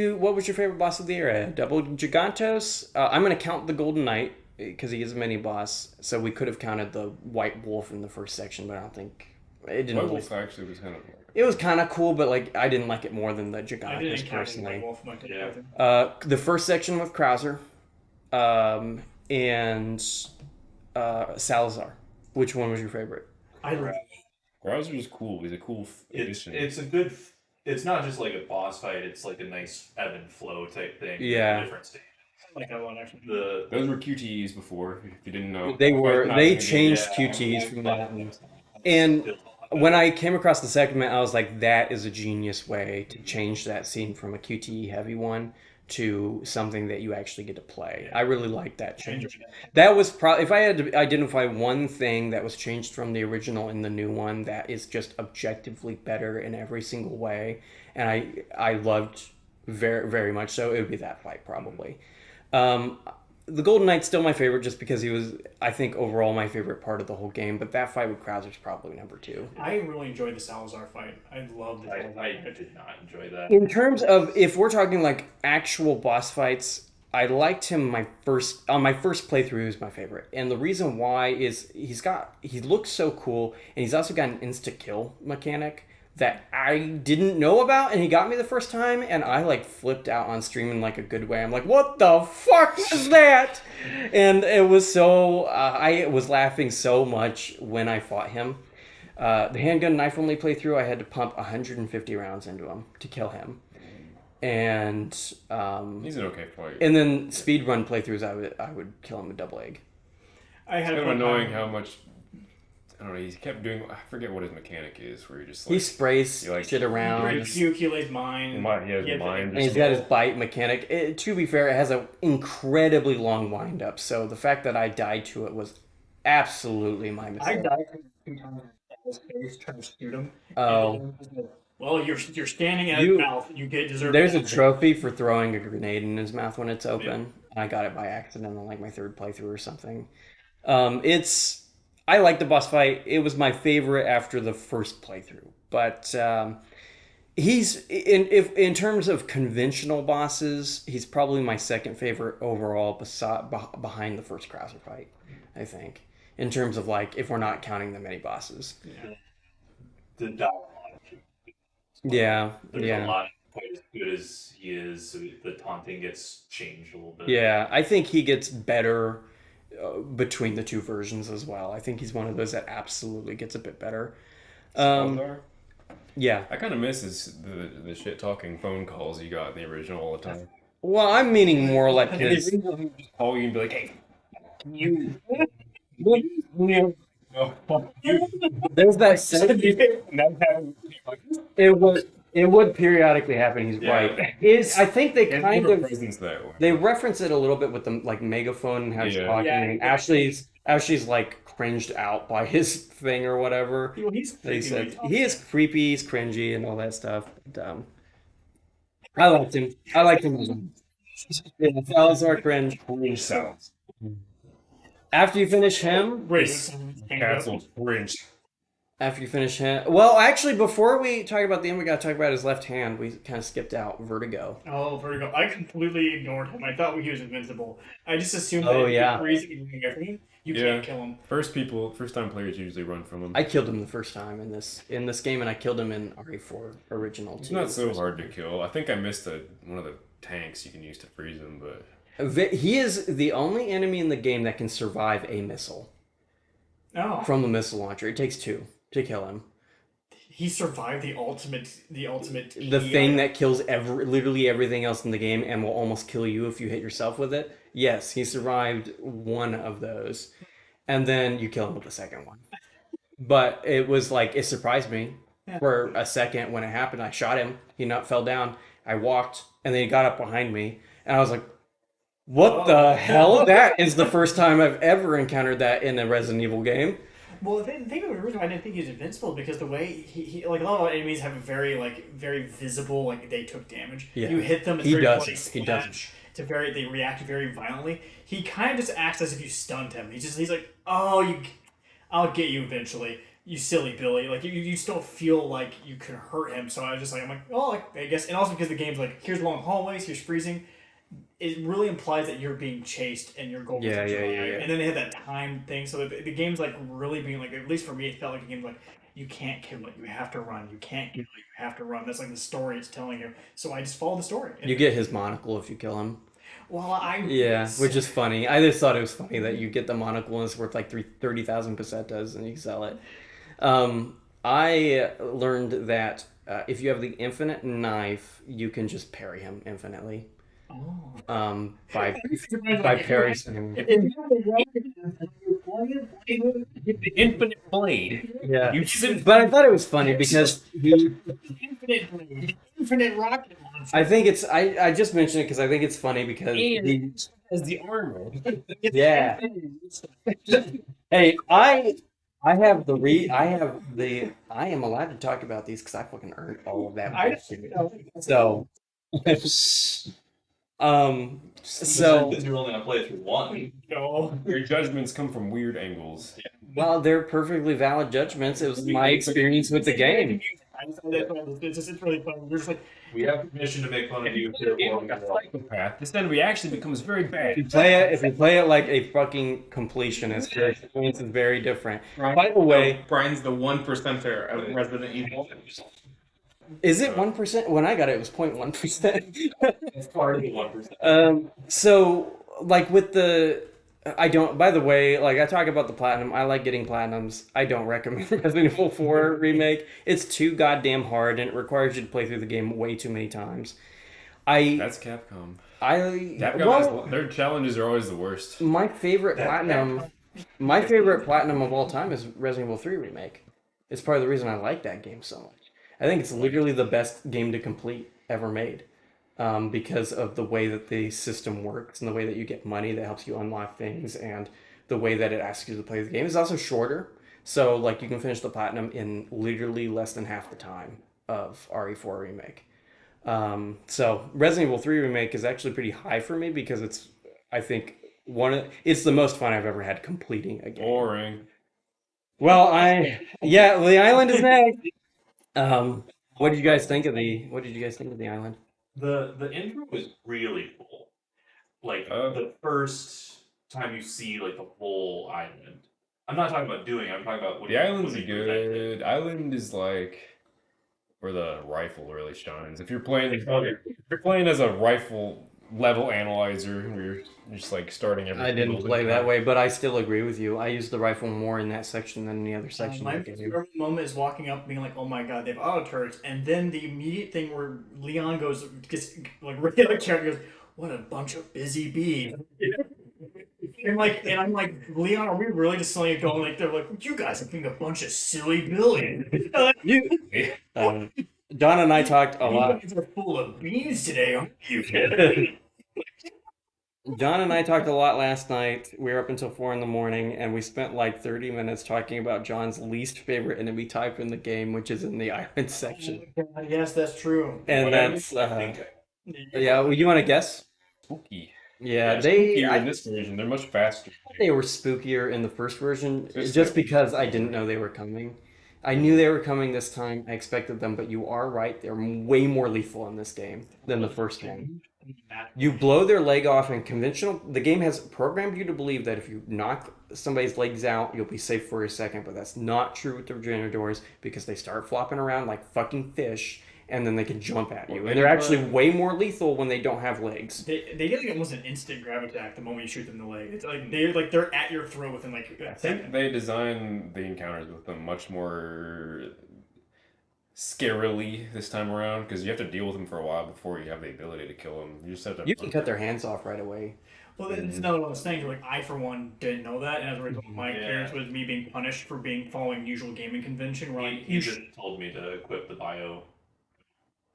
your favorite boss of the area? Double Gigantos. I'm gonna count the Golden Knight because he is a mini boss. So we could have counted the White Wolf in the first section, but I don't think it didn't. White Wolf actually was kind of. It was kind of cool, but like I didn't like it more than the I didn't Gigantos count personally. White Wolf. The first section with Krauser, and Salazar. Which one was your favorite? I love. Krauser was cool. He's a cool addition. It's a good. It's not just like a boss fight. It's like a nice ebb and flow type thing. Yeah. Different stages. I like that one actually. Those were QTEs before, if you didn't know. They Not changed Yeah, QTs from that. but And still, when I came across the segment, I was like, that is a genius way to change that scene from a QTE heavy one to something that you actually get to play. I really like that change. That was probably, if I had to identify one thing that was changed from the original and the new one that is just objectively better in every single way, and I loved very, very much so, it would be that fight probably. Um, the Golden Knight's still my favorite just because he was, I think, overall my favorite part of the whole game. But that fight with Krauser's probably number two. I really enjoyed the Salazar fight. I love the Salazar I fight. did not enjoy that. In terms of if we're talking like actual boss fights, I liked him my first on my first playthrough. He was my favorite, and the reason why is he looks so cool, and he's also got an insta kill mechanic that I didn't know about, and he got me the first time, and I like flipped out on stream in like a good way. I'm like, what the fuck is that? And it was so I was laughing so much when I fought him. The handgun knife only playthrough, I had to pump 150 rounds into him to kill him, and He's an okay fight. and then speedrun playthroughs, I would kill him with double egg. I had It's a kind of fun annoying time. how much. I don't know. He kept doing. I forget what his mechanic is. Where he just like He sprays he, like, shit around, He puke, he lays mine. He has mine. and he's got his bite mechanic. To be fair, it has an incredibly long wind up, so the fact that I died to it was absolutely my I mistake. died 2 times at his face trying to shoot him. Oh. And it was like, well, you're standing at You- his mouth. You get deserved. There's a death. trophy for throwing a grenade in his mouth when it's open. I got it by accident on like my third playthrough or something. It's I like the boss fight. It was my favorite after the first playthrough, but he's in terms of conventional bosses, he's probably my second favorite overall, behind the first Krauser fight. I think in terms of like if we're not counting the mini bosses. The dialogue. Yeah, There's yeah. a lot quite as good as he is. So the taunting gets changed a little bit. Yeah, I think he gets better between the two versions as well. I think he's one of those that absolutely gets a bit better. Salazar? Yeah. I kind of miss the shit talking phone calls you got in the original all the time. Well, I'm meaning more like And his. he would just call you and be like, "Hey, you." No, fuck you. There's that sense. It would periodically happen. He's Yeah. right. Is I think they Can't kind give a of presence that way. they reference it a little bit with the like megaphone and how he's Yeah. talking. Yeah, And yeah. Ashley's like cringed out by his thing or whatever. Well, he's They creepy when said talks. he is creepy, he's cringy, and all that stuff. But, I liked him. I liked him. Yeah, Salazar cringe. Cringe sounds. After you finish him, Wait, Castle's cringe. after you finish him, well, actually, before we talk about the end, we got to talk about his left hand. We kind of skipped out Vertigo. Oh, Vertigo. I completely ignored him. I thought he was invincible. I just assumed Oh, that if yeah. you're freezing and doing everything, you Yeah. can't kill him. First time players usually run from him. I killed him the first time in this game, and I killed him in RE4 original It's too. not so hard to kill. I think I missed one of the tanks you can use to freeze him, but He is the only enemy in the game that can survive a missile Oh, from the missile launcher. It takes two to kill him. he survived the ultimate. The thing that kills literally everything else in the game and will almost kill you if you hit yourself with it. Yes, he survived one of those, and then you kill him with the second one. But it was like it surprised me for a second when it happened. I shot him. He not fell down. I walked, and then he got up behind me, and I was like, "What the hell?" That is the first time I've ever encountered that in a Resident Evil game. Well, the thing the reason why I didn't think he was invincible because the way he like a lot of enemies have a very visible like they took damage. Yeah. You hit them, it's He very doesn't. bloody He splash. doesn't. They react very violently. He kind of just acts as if you stunned him. He's like, oh, I'll get you eventually. You silly Billy. Like you just don't feel like you could hurt him. So I was just like, I'm like, oh, like, I guess, and also because the game's like, here's long hallways, here's freezing. It really implies that you're being chased and your goal is Yeah, to yeah, survive. yeah, yeah. And then they had that time thing, so the game's like really being like, at least for me, it felt like a game like you can't kill it, you have to run. You can't kill it, you have to run. That's like the story it's telling you. So I just followed the story. And, You get his monocle if you kill him. well, I Yeah, which is funny. I just thought it was funny that you get the monocle and it's worth like 30,000 pesetas and you sell it. I learned that if you have the infinite knife, you can just parry him infinitely. by Perry Sam. Get the infinite blade. Yeah, You simply but I thought it was funny because he. Infinite rocket launcher. I think it's. I just mentioned it because I think it's funny because he. as the armor. Yeah. Hey, I have the I have the I am allowed to talk about these because I fucking earned all of that. I bullshit. So, so You're only gonna play through one. No. Your judgments come from weird angles. well, they're perfectly valid judgments. It was my experience with the game. It's really fun. We're just like, We have permission to make fun of you. Psychopath. This enemy actually becomes very bad. If you play it like a fucking completionist, your experience is very different. By the way, Brian's the 1%er of Resident Evil. is it 1%? When I got it, it was 0.1%. It's part of the 1%. So like with the I don't by the way, like I talk about the platinum, I like getting platinums. I don't recommend Resident Evil 4 remake. It's too goddamn hard and it requires you to play through the game way too many times. That's Capcom. Their challenges are always the worst. My favorite platinum of all time is Resident Evil 3 remake. It's part of the reason I like that game so much. I think it's literally the best game to complete ever made. Because of the way that the system works and the way that you get money that helps you unlock things and the way that it asks you to play the game is also shorter. So like you can finish the platinum in literally less than half the time of RE4 remake. So Resident Evil 3 remake is actually pretty high for me because it's I think it's the most fun I've ever had completing a game. Boring. Well, the island is next. What did you guys think of the island? The intro was really cool. Like the first time you see like the whole island. I'm not talking about doing. I'm talking about The island's good. Island is like where the rifle really shines. If you're playing as a rifle level analyzer, you're just like starting every. I didn't play that way, but I still agree with you. I use the rifle more in that section than any other section. my favorite moment is walking up, being like, "Oh my god, they have auto turrets," and then the immediate thing where Leon gets like really other character goes, "What a bunch of busy bees." And I'm like, Leon, are we really just suddenly going like they're like, you guys are being a bunch of silly billions. Don and I talked a lot. You guys are full of beans today, aren't you? John and I talked a lot last night. We were up until 4 a.m, and we spent like 30 minutes talking about John's least favorite enemy type in the game, which is in the island section. Yes, that's true. And that's yeah. You want to guess? Spooky. Yeah, spookier in this version. They're much faster. They were spookier in the first version, just because I didn't know they were coming. I knew they were coming this time. I expected them, but you are right. They're way more lethal in this game than the first one. You blow their leg off in conventional. The game has programmed you to believe that if you knock somebody's legs out, you'll be safe for a second, but that's not true with the regenerators because they start flopping around like fucking fish, and then they can jump at you. And they're actually way more lethal when they don't have legs. They get like almost an instant grab attack the moment you shoot them in the leg. It's like they're at your throat within like a I think second. they design the encounters with them much more scarily this time around because you have to deal with them for a while before you have the ability to kill them. You just have to. You can cut their hands off right away. Well, it's another one of those things where, like, I, for one, didn't know that, and as a result, my experience was me being punished for following usual gaming convention, where, like, He just told me to equip the bio.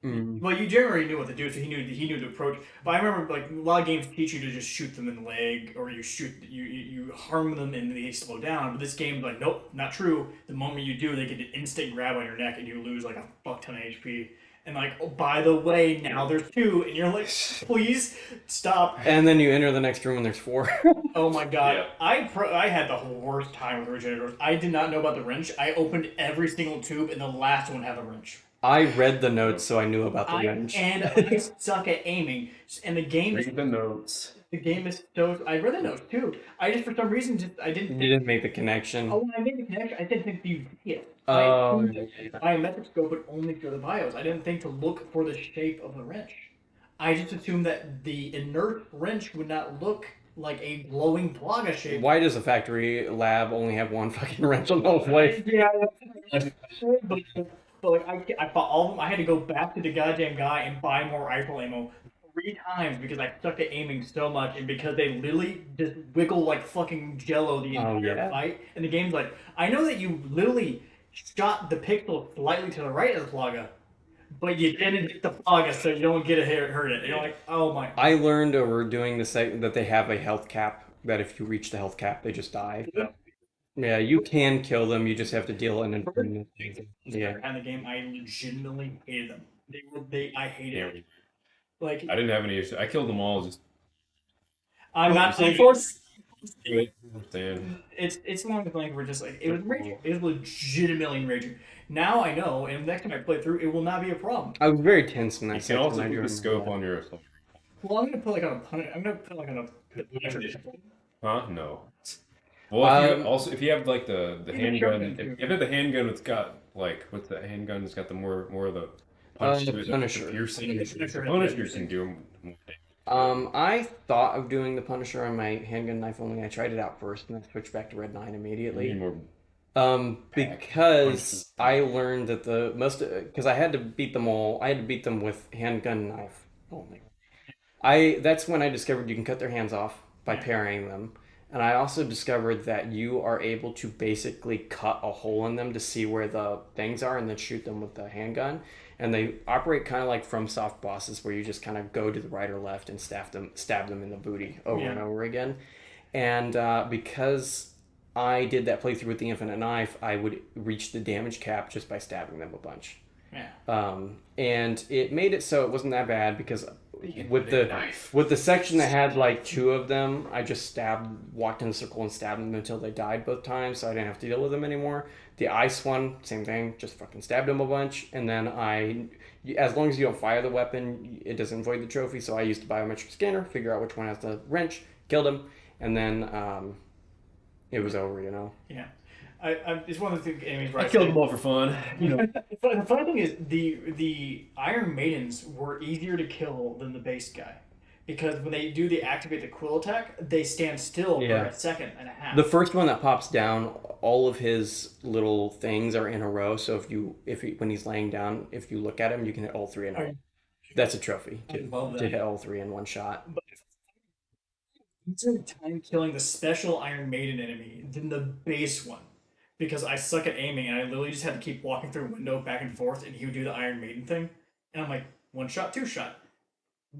Well, you generally knew what to do, so he knew the approach. But I remember, like, a lot of games teach you to just shoot them in the leg, or you harm them and they slow down. But this game's like, nope, not true. The moment you do, they get an instant grab on your neck, and you lose like a fuck ton of HP. And like, oh, by the way, now there's 2, and you're like, please stop. And then you enter the next room and there's 4. Oh my god, Yeah. I had the worst time with regenerators. I did not know about the wrench. I opened every single tube, and the last one had a wrench. I read the notes, so I knew about the wrench. I suck at aiming, and the game is Read the notes. so. I read the notes too. I just for some reason I didn't. You didn't make the connection. Oh, when I made the connection, I didn't think you see it. Oh. Biometric scope would only show the BIOS. I didn't think to look for the shape of the wrench. I just assumed that the inert wrench would not look like a glowing plaga shape. Why does a factory lab only have one fucking wrench on the whole place? Yeah, but like I fought all of them. I had to go back to the goddamn guy and buy more rifle ammo 3 times because I sucked at aiming so much, and because they literally just wiggle like fucking jello the Oh, entire yeah. fight. And the game's like, I know that you literally shot the pixel slightly to the right of the plaga, but you didn't hit the plaga, so you don't get to hurt it. And you're like, oh my. I learned over doing this that they have a health cap. That if you reach the health cap, they just die. Yeah, you can kill them. You just have to deal an infinite. Yeah. And the game, I legitimately hated them. I hated Yeah, it. Like, I didn't have any issue. I killed them all. Just I'm not saying understand. it's along the lines where just like it was raging. It was legitimately raging. Now I know, and next time I play through, it will not be a problem. I was very tense in that You can section. also I do put the remember scope that. on your assault. Well, I'm gonna put like on a punish. I'm gonna put like on a. Huh? No. Well, if you Um, also if you have like the Even handgun, shotgun, too. if you have the handgun, it's got like what's the handgun? It's got the more of the punch the to it, Punisher. the piercing. Punisher. The Punisher can do more damage. I thought of doing the Punisher on my handgun knife only. I tried it out first, and I switched back to Red 9 You need immediately. more. Because I learned that the most because I had to beat them all. I had to beat them with handgun knife only. That's when I discovered you can cut their hands off by Yeah. parrying them. And I also discovered that you are able to basically cut a hole in them to see where the things are and then shoot them with the handgun. And they operate kind of like from soft bosses where you just kind of go to the right or left and stab them in the booty over and Yeah. over again. And because I did that playthrough with the infinite knife, I would reach the damage cap just by stabbing them a bunch. Yeah. And it made it so it wasn't that bad because with the section that had like 2 of them, I just walked in a circle and stabbed them until they died both times, so I didn't have to deal with them anymore. The ice one, same thing, just fucking stabbed them a bunch, and then as long as you don't fire the weapon, it doesn't void the trophy. So I used a biometric scanner, figure out which one has the wrench, killed him, and then it was over. Yeah. It's one of the enemies where I killed them all for fun. The funny thing is the Iron Maidens were easier to kill than the base guy, because when they do the activate the quill attack, they stand still Yeah. for a second and a half. The first one that pops down, all of his little things are in a row. So when he's laying down, if you look at him, you can hit all 3 in a row. That's a trophy love to that. hit all 3 in one shot. Easier time killing the special Iron Maiden enemy than the base one. Because I suck at aiming, and I literally just had to keep walking through a window back and forth, and he would do the Iron Maiden thing, and I'm like, 1 shot, 2 shot,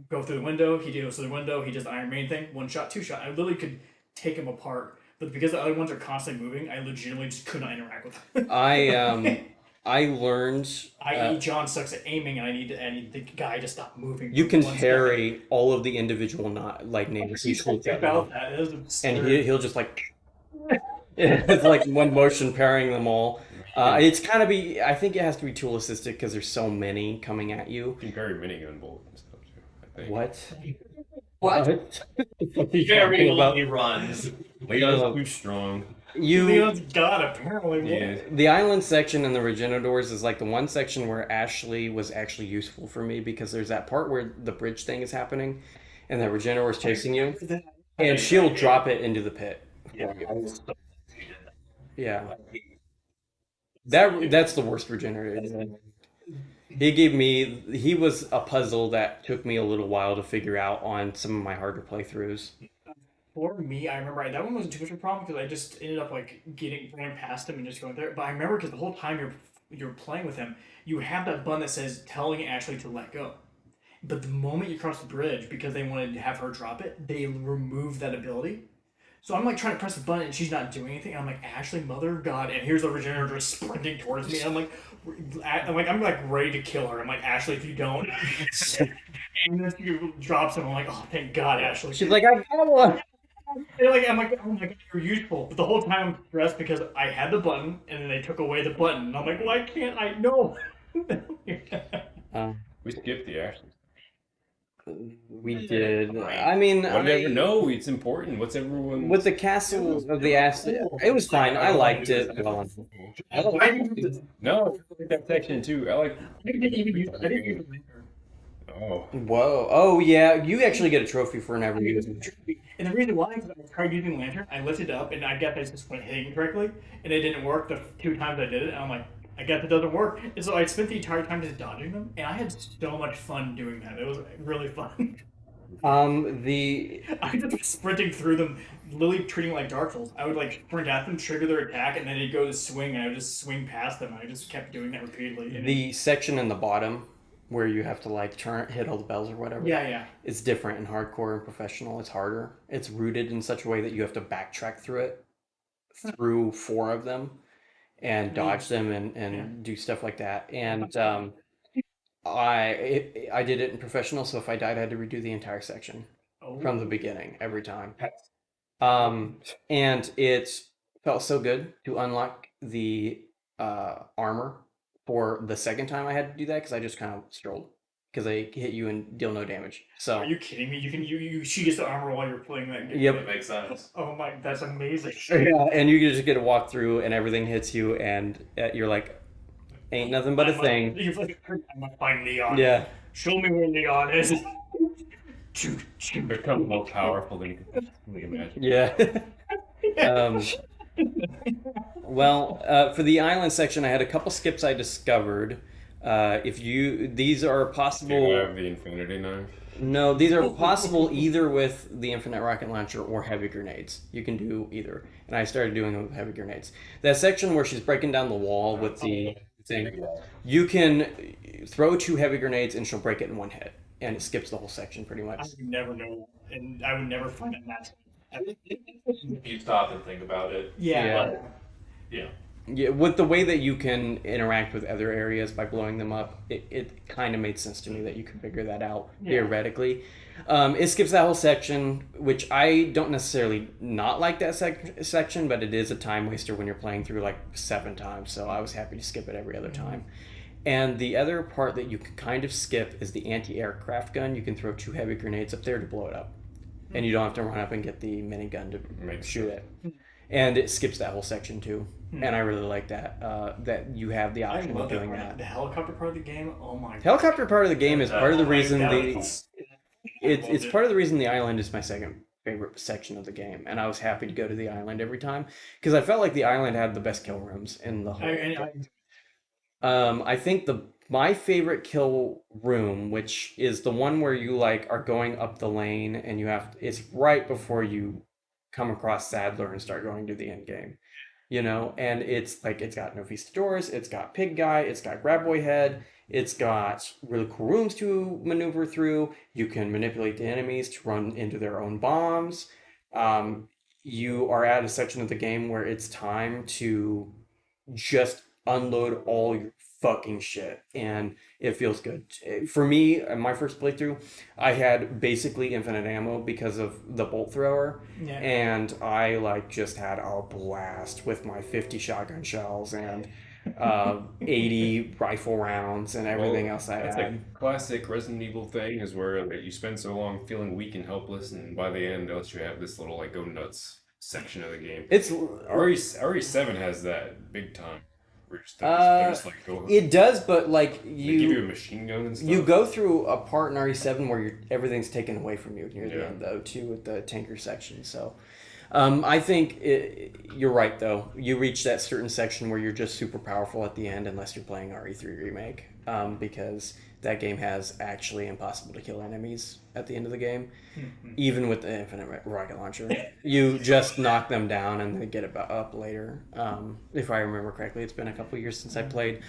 go through the window. He goes through the window. He does the Iron Maiden thing, 1 shot, 2 shot. I literally could take him apart, but because the other ones are constantly moving, I legitimately just could not interact with them. I learned I.e., John sucks at aiming, and I need the guy to stop moving. you for can 1 second. parry all of the individual not like names he shoots at them. About that, it was absurd. And he'll just like it's like one motion parrying them all. It's kind of I think it has to be tool assisted because there's so many coming at you. You can carry minigun bullets and stuff too. I think. What? Very about lonely runs. Leon's too strong. Leon's God, apparently. Yeah. The island section and the Regenerators is like the one section where Ashley was actually useful for me because there's that part where the bridge thing is happening and that Regenerator is chasing you and she'll drop it into the pit. Yeah. That's the worst Regenerator. He was a puzzle that took me a little while to figure out on some of my harder playthroughs. For me, I remember that one wasn't too much of a problem because I just ended up like running past him and just going there. But I remember because the whole time you're playing with him, you have that button that says telling Ashley to let go. But the moment you cross the bridge, because they wanted to have her drop it, they remove that ability. So I'm like trying to press the button and she's not doing anything. I'm like, Ashley, mother of God, and here's the Regenerator just sprinting towards me. I'm like ready to kill her. I'm like, Ashley, if you don't, and then she drops him. I'm like, oh, thank God, Ashley. She's like, I got one. And I'm like, oh my God, you're useful. But the whole time I'm stressed because I had the button and then they took away the button. And I'm like, why can't I? No. We skipped the Ashley. We did. I mean, I never know. It's important. What's everyone? with the Castle of the Ashley, it was fine. I liked it. No, I like that section too. I like. I didn't even use the lantern. Oh, Whoa. Oh, yeah. You actually get a trophy for never using it. And the reason why is I tried using the lantern, I lifted it up, and I guess I just went hitting correctly, and it didn't work the 2 times I did it. And I'm like, I guess it doesn't work. And so I spent the entire time just dodging them, and I had so much fun doing that. It was really fun. The I was just sprinting through them, literally treating it like Dark Souls. I would like sprint at them, trigger their attack, and then it'd go to swing, and I would just swing past them. And I just kept doing that repeatedly. And the section in the bottom where you have to like turn hit all the bells or whatever. yeah, yeah. It's different in hardcore and professional. It's harder. It's rooted in such a way that you have to backtrack through it through four of them and dodge them and do stuff like that. And I did it in professional, so if I died, I had to redo the entire section Oh, from the beginning every time. And it felt so good to unlock the armor for the second time I had to do that because I just kind of strolled because they hit you and deal no damage. So are you kidding me? You she gets the armor while you're playing that game. yep. That makes sense. Oh my, that's amazing. Yeah, and you just get to walk through and everything hits you and you're like, ain't nothing but a thing. You're like, I must find Leon. Yeah. Show me where Leon is. Become more powerful than you can possibly imagine. Yeah. um, for the island section, I had a couple skips I discovered. These are Do you possible. have the Infinity Knife? No, these are possible either with the infinite rocket launcher or heavy grenades. You can do either, and I started doing them with heavy grenades. That section where she's breaking down the wall with the thing, you can throw two heavy grenades and she'll break it in one hit, and it skips the whole section pretty I much. would never know, and I would never find it match. If you stop and think about it. Yeah. But, yeah. Yeah, with the way that you can interact with other areas by blowing them up, it kind of made sense to me that you could figure that out theoretically. It skips that whole section, which I don't necessarily not like that section, but it is a time waster when you're playing through like 7 times, so I was happy to skip it every other time. And the other part that you can kind of skip is the anti-aircraft gun. You can throw two heavy grenades up there to blow it up. And you don't have to run up and get the minigun to shoot it. And it skips that whole section too. And I really like that. That you have the I option of love doing that. that. The helicopter part of the game. Oh my god. Helicopter part of the game is part of the Oh my reason God. it's part of the reason the island is my second favorite section of the game, and I was happy to go to the island every time because I felt like the island had the best kill rooms in the whole. I think my favorite kill room, which is the one where you like are going up the lane and you have it's right before you come across Sadler and start going to the end game. And it's like it's got no Doors, it's got Pig Guy, it's got Graboid Head, it's got really cool rooms to maneuver through. You can manipulate the enemies to run into their own bombs. You are at a section of the game where it's time to just unload all your fucking shit and it feels good. For me, in my first playthrough, I had basically infinite ammo because of the bolt thrower. Yeah. And I like just had a blast with my 50 shotgun shells and 80 rifle rounds and everything else I That's had. a classic Resident Evil thing is where like, you spend so long feeling weak and helpless, and by the end, they'll let you have this little like go nuts section of the game. It's RE7 has that big time. Where they're just like go. it does, but like They give you a you machine gun and stuff. you go through a part in RE7 where everything's taken away from you near the Yeah. end though too with the tanker section. So I think you're right though. You reach that certain section where you're just super powerful at the end unless you're playing RE3 Remake because that game has actually impossible to kill enemies at the end of the game. Even with the infinite rocket launcher, you just knock them down and they get up later. If I remember correctly, it's been a couple years since I played.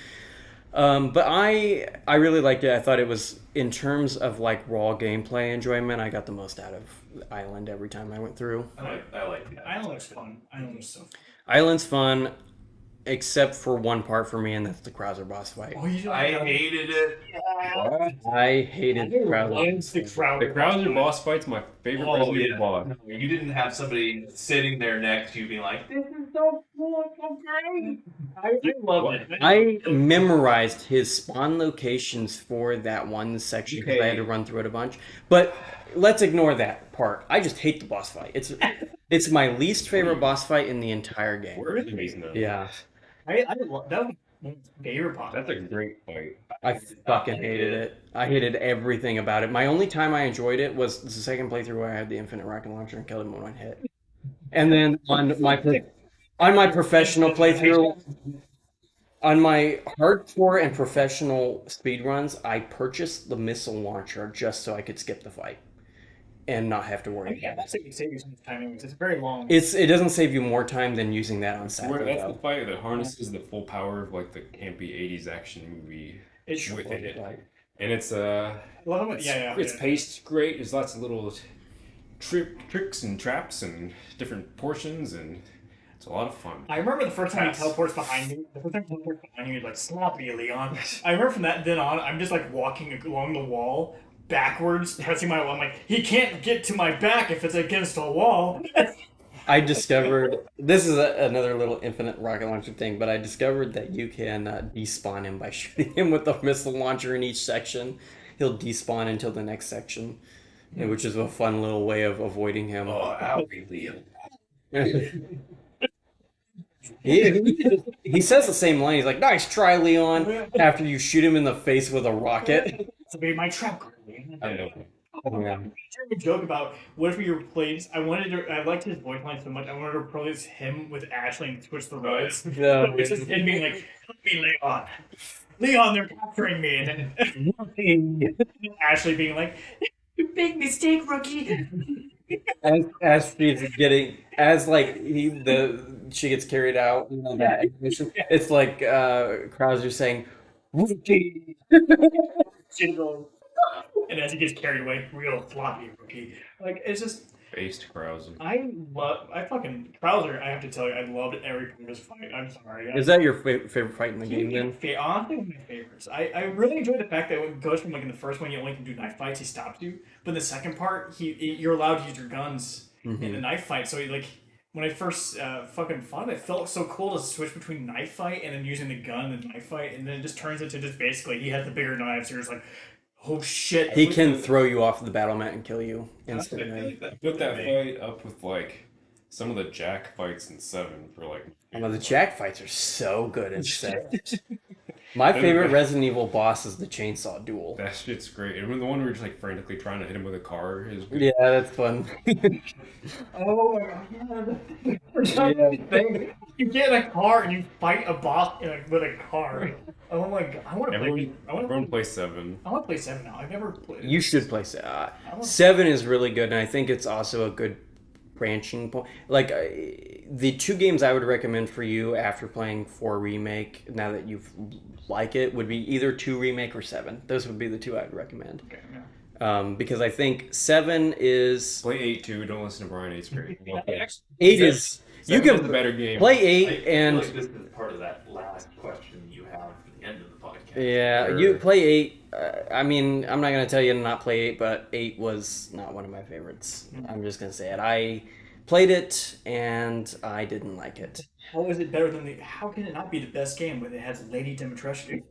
But I really liked it. I thought it was, in terms of like raw gameplay enjoyment, I got the most out of Island every time I went through. I like that. Island looks fun. Island looks so fun. Island's fun, except for one part for me, and that's the Krauser boss fight. Oh, you I hated it. I hated the Krauser. The crowd. The Krauser boss fight's my favorite Oh, Resident yeah. Evil boss. No, you didn't have somebody sitting there next to you being like, "This is so cool, it's so great." I love it. I memorized his spawn locations for that one section because I had to run through it a bunch. But let's ignore that part. I just hate the boss fight. It's my least favorite boss fight in the entire game. Where is it now? Yeah, I love that. Was my favorite part. That's a great fight. I fucking hated it. I hated everything about it. My only time I enjoyed it was the second playthrough where I had the infinite rocket launcher and killed him in one hit. And then on my professional playthrough, On my hardcore and professional speedruns, I purchased the missile launcher just so I could skip the fight and not have to worry Yeah, about that's it. like save you so much time anyways. It's very long. It doesn't save you more time than using that on That's where Sappho that's the though. fight that harnesses the full power of like the campy '80s action movie It's within it, Like, and it's Well, it's yeah. it's paced great. There's lots of little tricks and traps and different portions, and it's a lot of fun. I remember the first time he Pass. teleports behind me. The first time he teleports behind me, he's like, "Sloppy, Leon." I remember from that then on, I'm just like walking along the wall backwards, pressing my wall. I'm like, he can't get to my back if it's against a wall. I discovered this is another little infinite rocket launcher thing, but I discovered that you can despawn him by shooting him with a missile launcher in each section. He'll despawn until the next section, which is a fun little way of avoiding him. Oh, owie, Liam. He says the same line. He's like, "Nice try, Leon." After you shoot him in the face with a rocket. To be my trap card. I know. Yeah. A joke about what if we replaced. I liked his voice line so much. I wanted to replace him with Ashley and switch the roles. Yeah. So it's just him being like, "Help me, Leon. Leon, they're capturing me," and then Ashley being like, "Big mistake, rookie." As she's getting she gets carried out, that animation. It's like Krauser saying, "Rookie." And as he gets carried away, real floppy rookie. Like it's just Based Krause. I fucking Krauser. I have to tell you, I loved every part of this fight. I'm sorry. Is that your favorite fight in the game then? Honestly, one of my favorites. I really enjoy the fact that when it goes from like in the first one you only can do knife fights, he stops you. But in the second part, you're allowed to use your guns in the knife fight. So like when I first fucking fought, it felt so cool to switch between knife fight and then using the gun and knife fight, and then it just turns into just basically he has the bigger knives. So you're just like, oh shit. He can throw you off the battle mat and kill you I instantly. feel like Put that fight up with like some of the Jack fights in 7 for like. The Jack fights are so good in 7. My favorite Resident Evil boss is the chainsaw duel. That shit's great. And when the one where you're just like frantically trying to hit him with a car is good. Yeah, that's fun. Oh my god. You get in a car and you fight a boss with a car. Oh my god. I want to play. Everyone plays 7. I want to play 7 now. I've never played. You should play 7 is really good, and I think it's also a good branching point. Like the two games I would recommend for you after playing 4 Remake, now that you like it, would be either 2 Remake or 7. Those would be the two I would recommend. Okay, yeah. Because I think 7 is Play 8 too. Don't listen to Brian. 8's great. 8 is you 7 is can the better game. play I 8 feel and like this is part of that last question you have at the end of the podcast. yeah, Sure. you play 8. I mean, I'm not gonna tell you to not play 8, but 8 was not one of my favorites. I'm just gonna say it. I played it and I didn't like it. How is it better than the? How can it not be the best game when it has Lady Dimitrescu?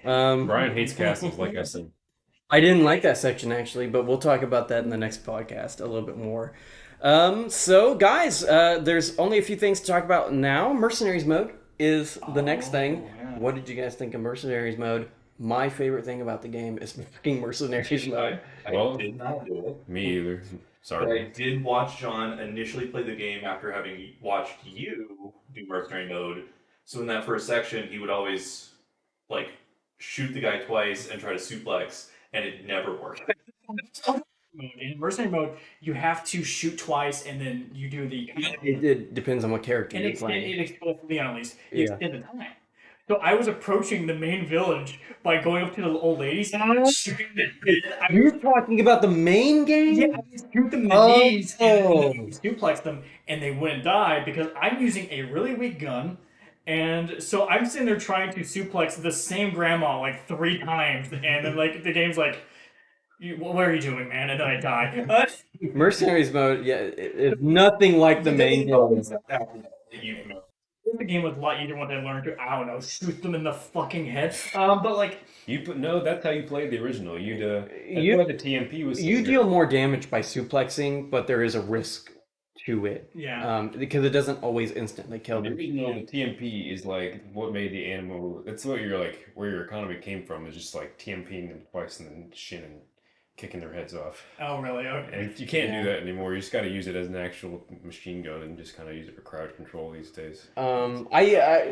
Brian hates castles, like I said. I didn't like that section actually, but we'll talk about that in the next podcast a little bit more. So guys, there's only a few things to talk about now. Mercenaries mode is the next thing. yeah. What did you guys think of Mercenaries mode? My favorite thing about the game is fucking Mercenaries mode. I did not do it. Me either. But Sorry. I did watch John initially play the game after having watched you do mercenary mode. So in that first section, he would always like shoot the guy twice and try to suplex, and it never worked. In mercenary mode, you have to shoot twice, and then you do the. It depends on what character And you're it playing. extends Leon at least. It Yeah. extend the time. So I was approaching the main village by going up to the old ladies and shooting the. You're talking about the main game? Yeah, I just shoot them in the Oh. knees and suplex them, and they wouldn't die because I'm using a really weak gun. And so I'm sitting there trying to suplex the same grandma like 3 times, and then like the game's like, "What are you doing, man?" And then I die. Mercenaries mode, yeah, it's nothing like the main game. The game was a lot easier once I learned to, I don't know, shoot them in the fucking head. But like, No, that's how you played the original. That's You- why the TMP was. so You good. deal more damage by suplexing, but there is a risk to it. yeah. Because it doesn't always instantly kill The them. original TMP is like what made the animal. That's what you're like. Where your economy came from is just like TMPing them twice and then shin and kicking their heads off. Oh, really? Okay. And you can't Yeah. do that anymore. You just got to use it as an actual machine gun and just kind of use it for crowd control these days.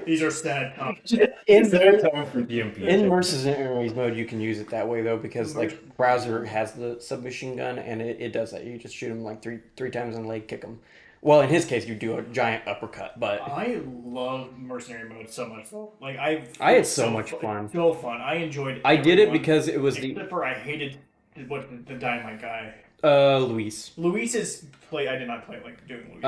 These are sad comments. In For DMP. in mercenaries mode, you can use it that way though, because like Browser has the submachine gun, and it does that. You just shoot him like three times in the leg, kick him. Well, in his case, you do a giant uppercut, but I love mercenary mode so much. Like I had so much fun. So fun. I enjoyed. I did it everyone, because it was except for I hated what the dynamite guy. Luis. Luis's play. I did not play like doing Luis.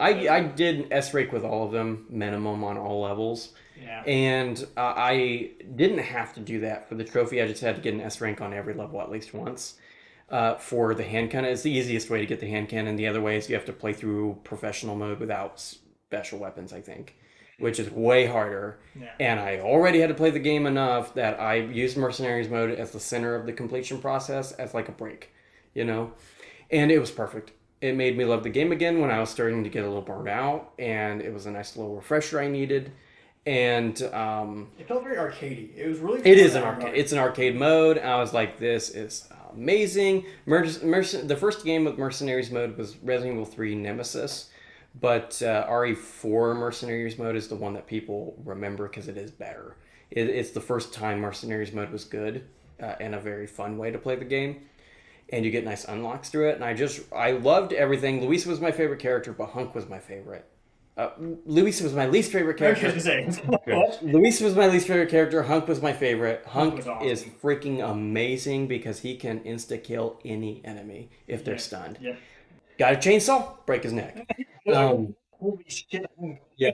I did an S rank with all of them, minimum on all levels. Yeah. And I didn't have to do that for the trophy. I just had to get an S rank on every level at least once. For the hand cannon, it's the easiest way to get the hand cannon. The other way is you have to play through professional mode without special weapons, I think, which is way harder. Yeah. And I already had to play the game enough that I used mercenaries mode as the center of the completion process as like a break, you know? And it was perfect. It made me love the game again when I was starting to get a little burned out, and it was a nice little refresher I needed. And It felt very arcadey. It was really. it is fun. an arcade. It's an arcade mode. I was like, this is amazing. The first game with mercenaries mode was Resident Evil 3 Nemesis, but RE4 mercenaries mode is the one that people remember because it is better. It's the first time mercenaries mode was good and a very fun way to play the game. And you get nice unlocks through it. And I loved everything. Luis was my favorite character, but Hunk was my favorite. Luis was my least favorite I was character. just saying. What? Luis was my least favorite character. Hunk was my favorite. Hunk was awesome. is freaking amazing because he can insta kill any enemy if they're stunned. Yeah. Got a chainsaw, break his neck. Holy shit! Yeah.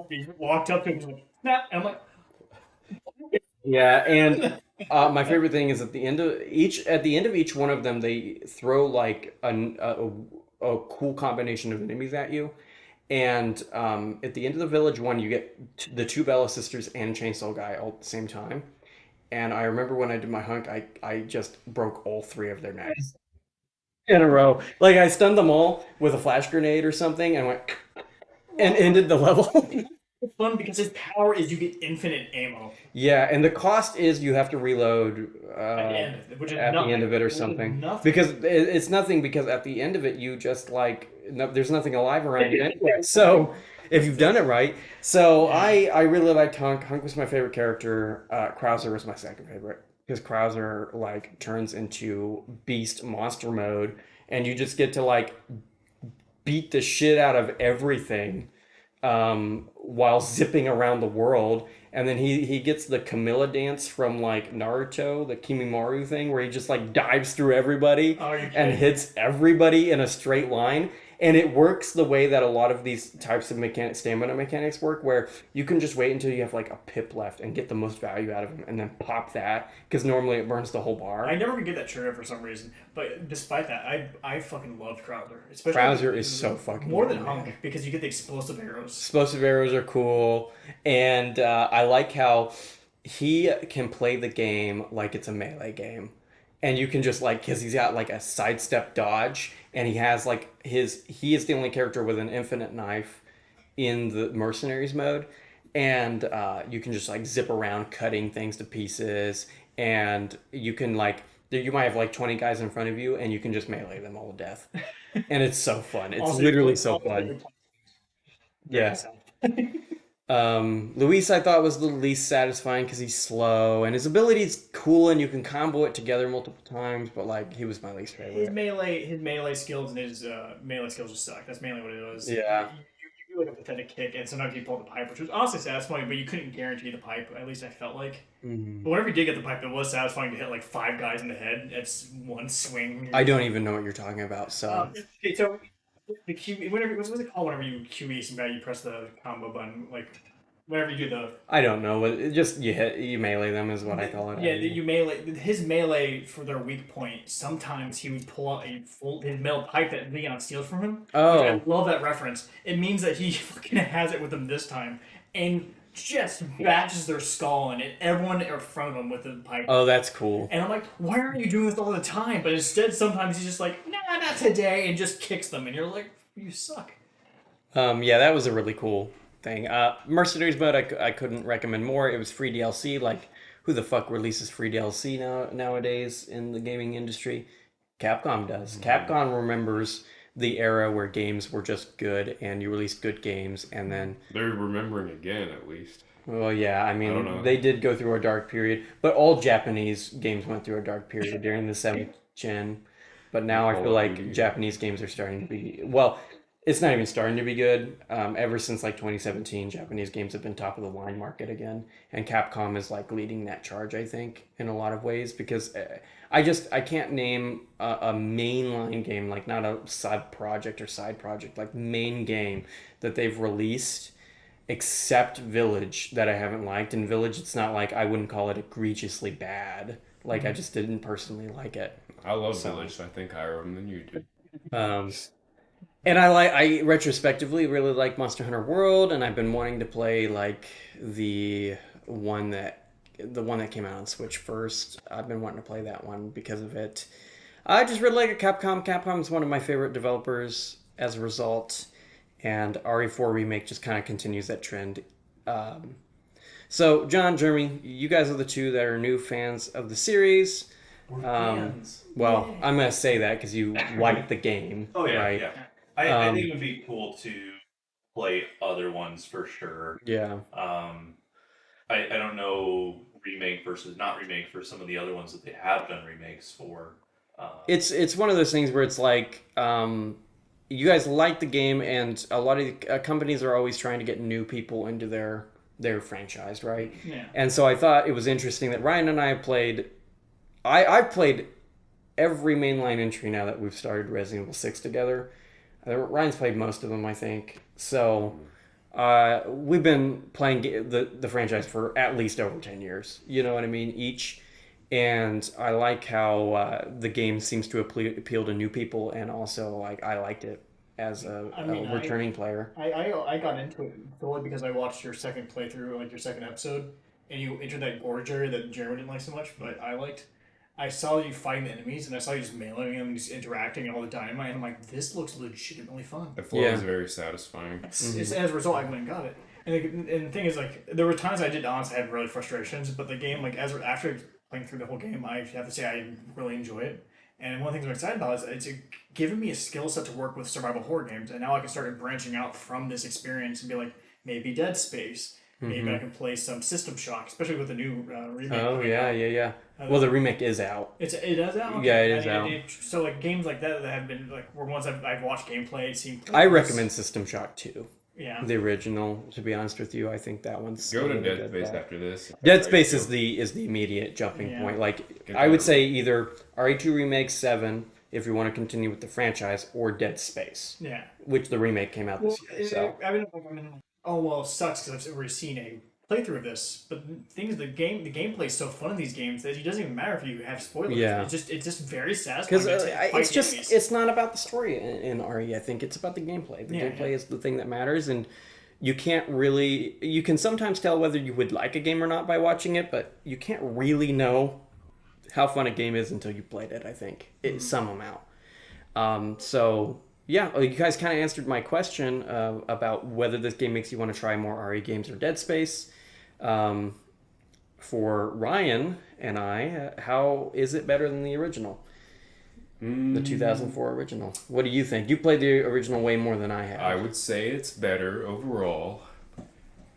He walked up to him and like, snap. And I'm like, Yeah, and my favorite thing is at the end of each one of them, they throw like a cool combination of enemies at you. And at the end of the village one, you get the two Bella sisters and Chainsaw Guy all at the same time. And I remember when I did my hunk, I just broke all three of their necks in a row. Like I stunned them all with a flash grenade or something, and went and ended the level. it's fun because his power is you get infinite ammo Yeah, and the cost is you have to reload at the end, which is at nothing. the end of it or Which is something. nothing. Because it's nothing, because at the end of it you just like there's nothing alive around you anyway. So if you've done it right. So I really liked Hunk. Hunk was my favorite character. Krauser was my second favorite. Because Krauser like turns into beast monster mode, and you just get to like beat the shit out of everything while zipping around the world. And then he gets the Camilla dance from like Naruto, the Kimimaru thing, where he just like dives through everybody Oh, you're and kidding. hits everybody in a straight line. And it works the way that a lot of these types of stamina mechanics work, where you can just wait until you have like a pip left and get the most value out of him, and then pop that, because normally it burns the whole bar. I never could get that trigger for some reson, but despite that, I fucking loved Krauser. Especially Krauser is so fucking more good, than man. Hunk because you get the explosive arrows. Explosive arrows are cool, and I like how he can play the game like it's a melee game, and you can just like, because he's got like a sidestep dodge, and he has like he is the only character with an infinite knife in the mercenaries mode, and you can just like zip around cutting things to pieces, and you can like you might have like 20 guys in front of you, and you can just melee them all to death, and it's so fun. It's Also, literally so fun. Yeah. Luis I thought was the least satisfying because he's slow, and his ability's cool and you can combo it together multiple times, but like he was my least His favorite. melee skills and his melee skills just suck. That's mainly what it was. Yeah. You do like a pathetic kick, and sometimes you pull the pipe, which was honestly satisfying, but you couldn't guarantee the pipe. At least I felt like. Mhm. But whenever you did get the pipe, it was satisfying to hit like 5 guys in the head. That's one swing. I don't even know what you're talking about, so Okay, so the Q, whatever what's it called whenever you QE some guy, you press the combo button, like whenever you do the I don't know. But it just you melee them is what I call it. yeah, you melee his melee for their weak point. Sometimes he would pull out his metal pipe that Leon steals from him. Oh. Which I love that reference. It means that he fucking has it with him this time, and just bashes their skull in it. Everyone in front of him with the pipe. Oh, that's cool. And I'm like, why aren't you doing this all the time? But instead, sometimes he's just like, nah, not today, and just kicks them, and you're like, you suck. Yeah, that was a really cool thing. Mercenaries mode I couldn't recommend more. It was free DLC. Like, who the fuck releases free DLC nowadays in the gaming industry? Capcom does. Capcom remembers the era where games were just good and you released good games and then They're remembering again, at least. well, yeah, I I don't mean, know. they did go through a dark period, but all Japanese games went through a dark period during the seventh gen. But now I Call feel of like Duty. Japanese games are starting to be, well, it's not even starting to be good. Ever since like 2017, Japanese games have been top of the line market again, and Capcom is like leading that charge, I think, in a lot of ways because I can't name a mainline game like not a sub project or side project like main game that they've released except Village that I haven't liked. And Village, it's not like I wouldn't call it egregiously bad. Like I just didn't personally like it. I love So- Village, so I think higher of them than you do. Um, and I retrospectively really like Monster Hunter World, and I've been wanting to play like the one that the one that came out on Switch first. I've been wanting to play that one because of it. I just really like it. Capcom. Capcom is one of my favorite developers as a result, and RE4 Remake just kind of continues that trend. Um, so, John, Jeremy, you guys are the two that are new fans of the series. We're Um, fans. Well, I'm gonna say that because you liked the game, Oh yeah, right? yeah. I Um, think it would be cool to play other ones for sure. Yeah. I don't know remake versus not remake for some of the other ones that they have done remakes for. It's one of those things where it's like you guys like the game, and a lot of companies are always trying to get new people into their franchise, right? Yeah. And so I thought it was interesting that Ryan and I have played. I've played every mainline entry now that we've started Resident Evil 6 together. Ryan's played most of them, I think. So we've been playing the franchise for at least over 10 years. You know what I mean? Each. And I like how the game seems to appeal to new people, and also like I liked it as a returning player. I got into it solely because I watched your second playthrough, like your second episode, and you entered that gorge area that Jeremy didn't like so much, but I liked. I saw you fighting the enemies, and I saw you just mailing them, and just interacting, and all the dynamite. And I'm like, this looks legitimately fun. The flow Yeah. is very satisfying. As a result, I went and got it. And the thing is, like, there were times I did honestly have really frustrations, but the game, like, after playing through the whole game, I have to say I really enjoy it. And one of the things I'm excited about is it's given me a skill set to work with survival horror games, and now I can start branching out from this experience and be like, maybe Dead Space. Maybe I can play some System Shock, especially with the new remake. Oh coming yeah, out. yeah, yeah. Well, the remake is out. It is out. Okay. Yeah, it is out. So like games like that have been like were ones I've watched gameplay, seen. I recommend System Shock 2. Yeah. The original, to be honest with you, I think that one's Go to really Dead good Space bet. after this. Dead Space is the immediate jumping Yeah. point. Like Good I would time. say either RE2 Remake 7 if you want to continue with the franchise, or Dead Space, Yeah. which the remake came out this year. So I mean, oh well, it sucks because I've already seen a playthrough of this. But the thing is, the gameplay is so fun in these games that it doesn't even matter if you have spoilers. Yeah. It's just very satisfying. because to fight it's just enemies. it's not about the story in RE. I think it's about the gameplay. The Yeah, gameplay yeah. is the thing that matters, and you can sometimes tell whether you would like a game or not by watching it, but you can't really know how fun a game is until you played it. I think some amount. So yeah, you guys kind of answered my question about whether this game makes you want to try more RE games or Dead Space. For Ryan and I, how is it better than the original? The 2004 original. What do you think? You played the original way more than I have. I would say it's better overall,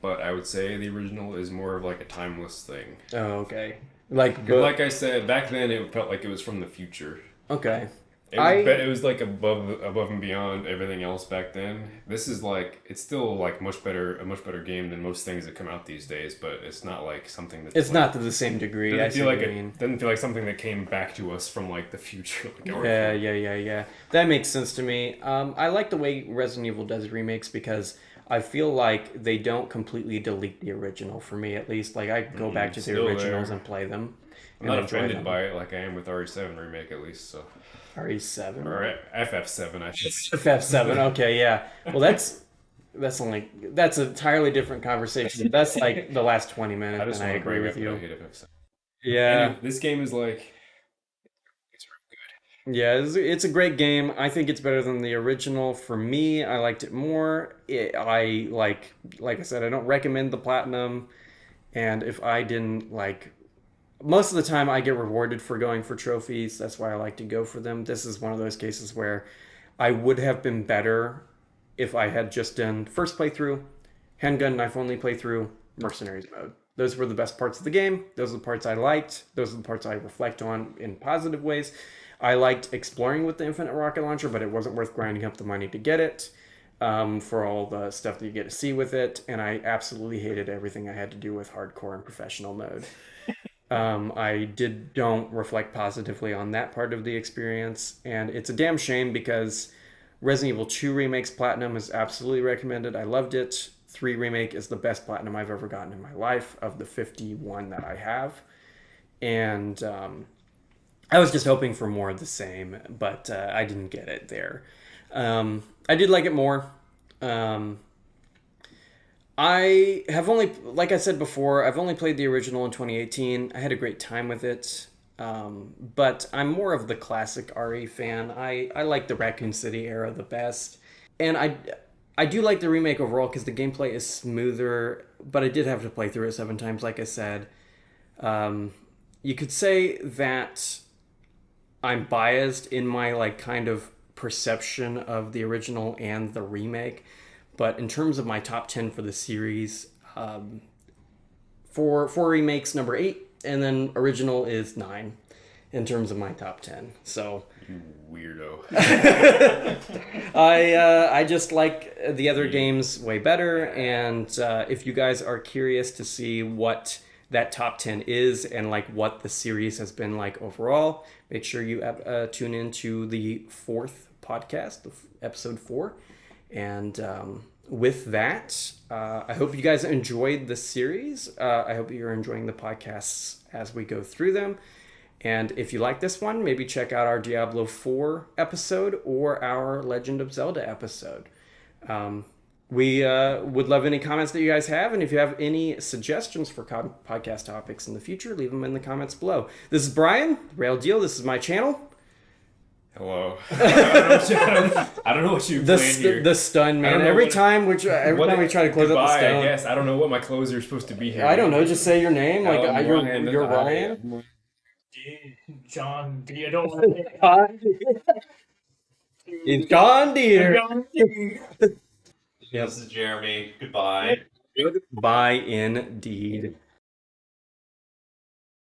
but I would say the original is more of like a timeless thing. Oh, okay. Like, Like I said, back then it felt like it was from the future. okay. It was like above and beyond everything else back then. This is like it's still like a much better game than most things that come out these days. But it's not like something that's It's like, not to the same degree. I doesn't see feel what like you mean. doesn't feel like something that came back to us from like the future. Yeah. That makes sense to me. I like the way Resident Evil does remakes because I feel like they don't completely delete the original for me, at least. Like I go back to the still originals there. and play them. I'm not offended by it like I am with RE7 remake at least. So RE7 or FF7 I should say. FF7. Okay, yeah. Well, that's an entirely different conversation. That's like the last 20 minutes, I just and I want to agree bring with up you. that I hate FF7. Yeah. Anyway, this game is like it's real good. Yeah, it's a great game. I think it's better than the original. For me, I liked it more. I like I said, I don't recommend the platinum. And if I didn't like most of the time I get rewarded for going for trophies. That's why I like to go for them. This is one of those cases where I would have been better if I had just done first playthrough, handgun knife only playthrough, mercenaries mode. Those were the best parts of the game. Those are the parts I liked. Those are the parts I reflect on in positive ways. I liked exploring with the infinite rocket launcher, but it wasn't worth grinding up the money to get it, for all the stuff that you get to see with it. And I absolutely hated everything I had to do with hardcore and professional mode. I don't reflect positively on that part of the experience, and it's a damn shame because Resident Evil 2 Remake's Platinum is absolutely recommended. I loved it. 3 Remake is the best Platinum I've ever gotten in my life of the 51 that I have. And I was just hoping for more of the same, but I didn't get it there. I did like it more. I have only, like I said before, I've only played the original in 2018. I had a great time with it. But I'm more of the classic RE fan. I like the Raccoon City era the best. And I do like the remake overall because the gameplay is smoother, but I did have to play through it 7 times, like I said. You could say that I'm biased in my like kind of perception of the original and the remake, but in terms of my top 10 for the series, for remakes number 8, and then original is 9 in terms of my top 10. So You weirdo. I just like the other games way better, and if you guys are curious to see what that top 10 is and like what the series has been like overall, make sure you tune into the 4th podcast, episode 4. And with that, I hope you guys enjoyed the series. I hope you're enjoying the podcasts as we go through them. And if you like this one, maybe check out our Diablo 4 episode or our Legend of Zelda episode. We would love any comments that you guys have, and if you have any suggestions for podcast topics in the future, leave them in the comments below. This is Brian, Rail Deal. This is my channel. Hello. I don't know what you planned here. The stun, man. know Every what- time we try to close up the Goodbye, stun. I guess. I don't know what my closer is supposed to be here. I don't know. Just say your name. Like I'm you're Ryan, you're and Ryan. John D. I don't want It's John Deere. John D. This is Jeremy. Goodbye. Goodbye, indeed.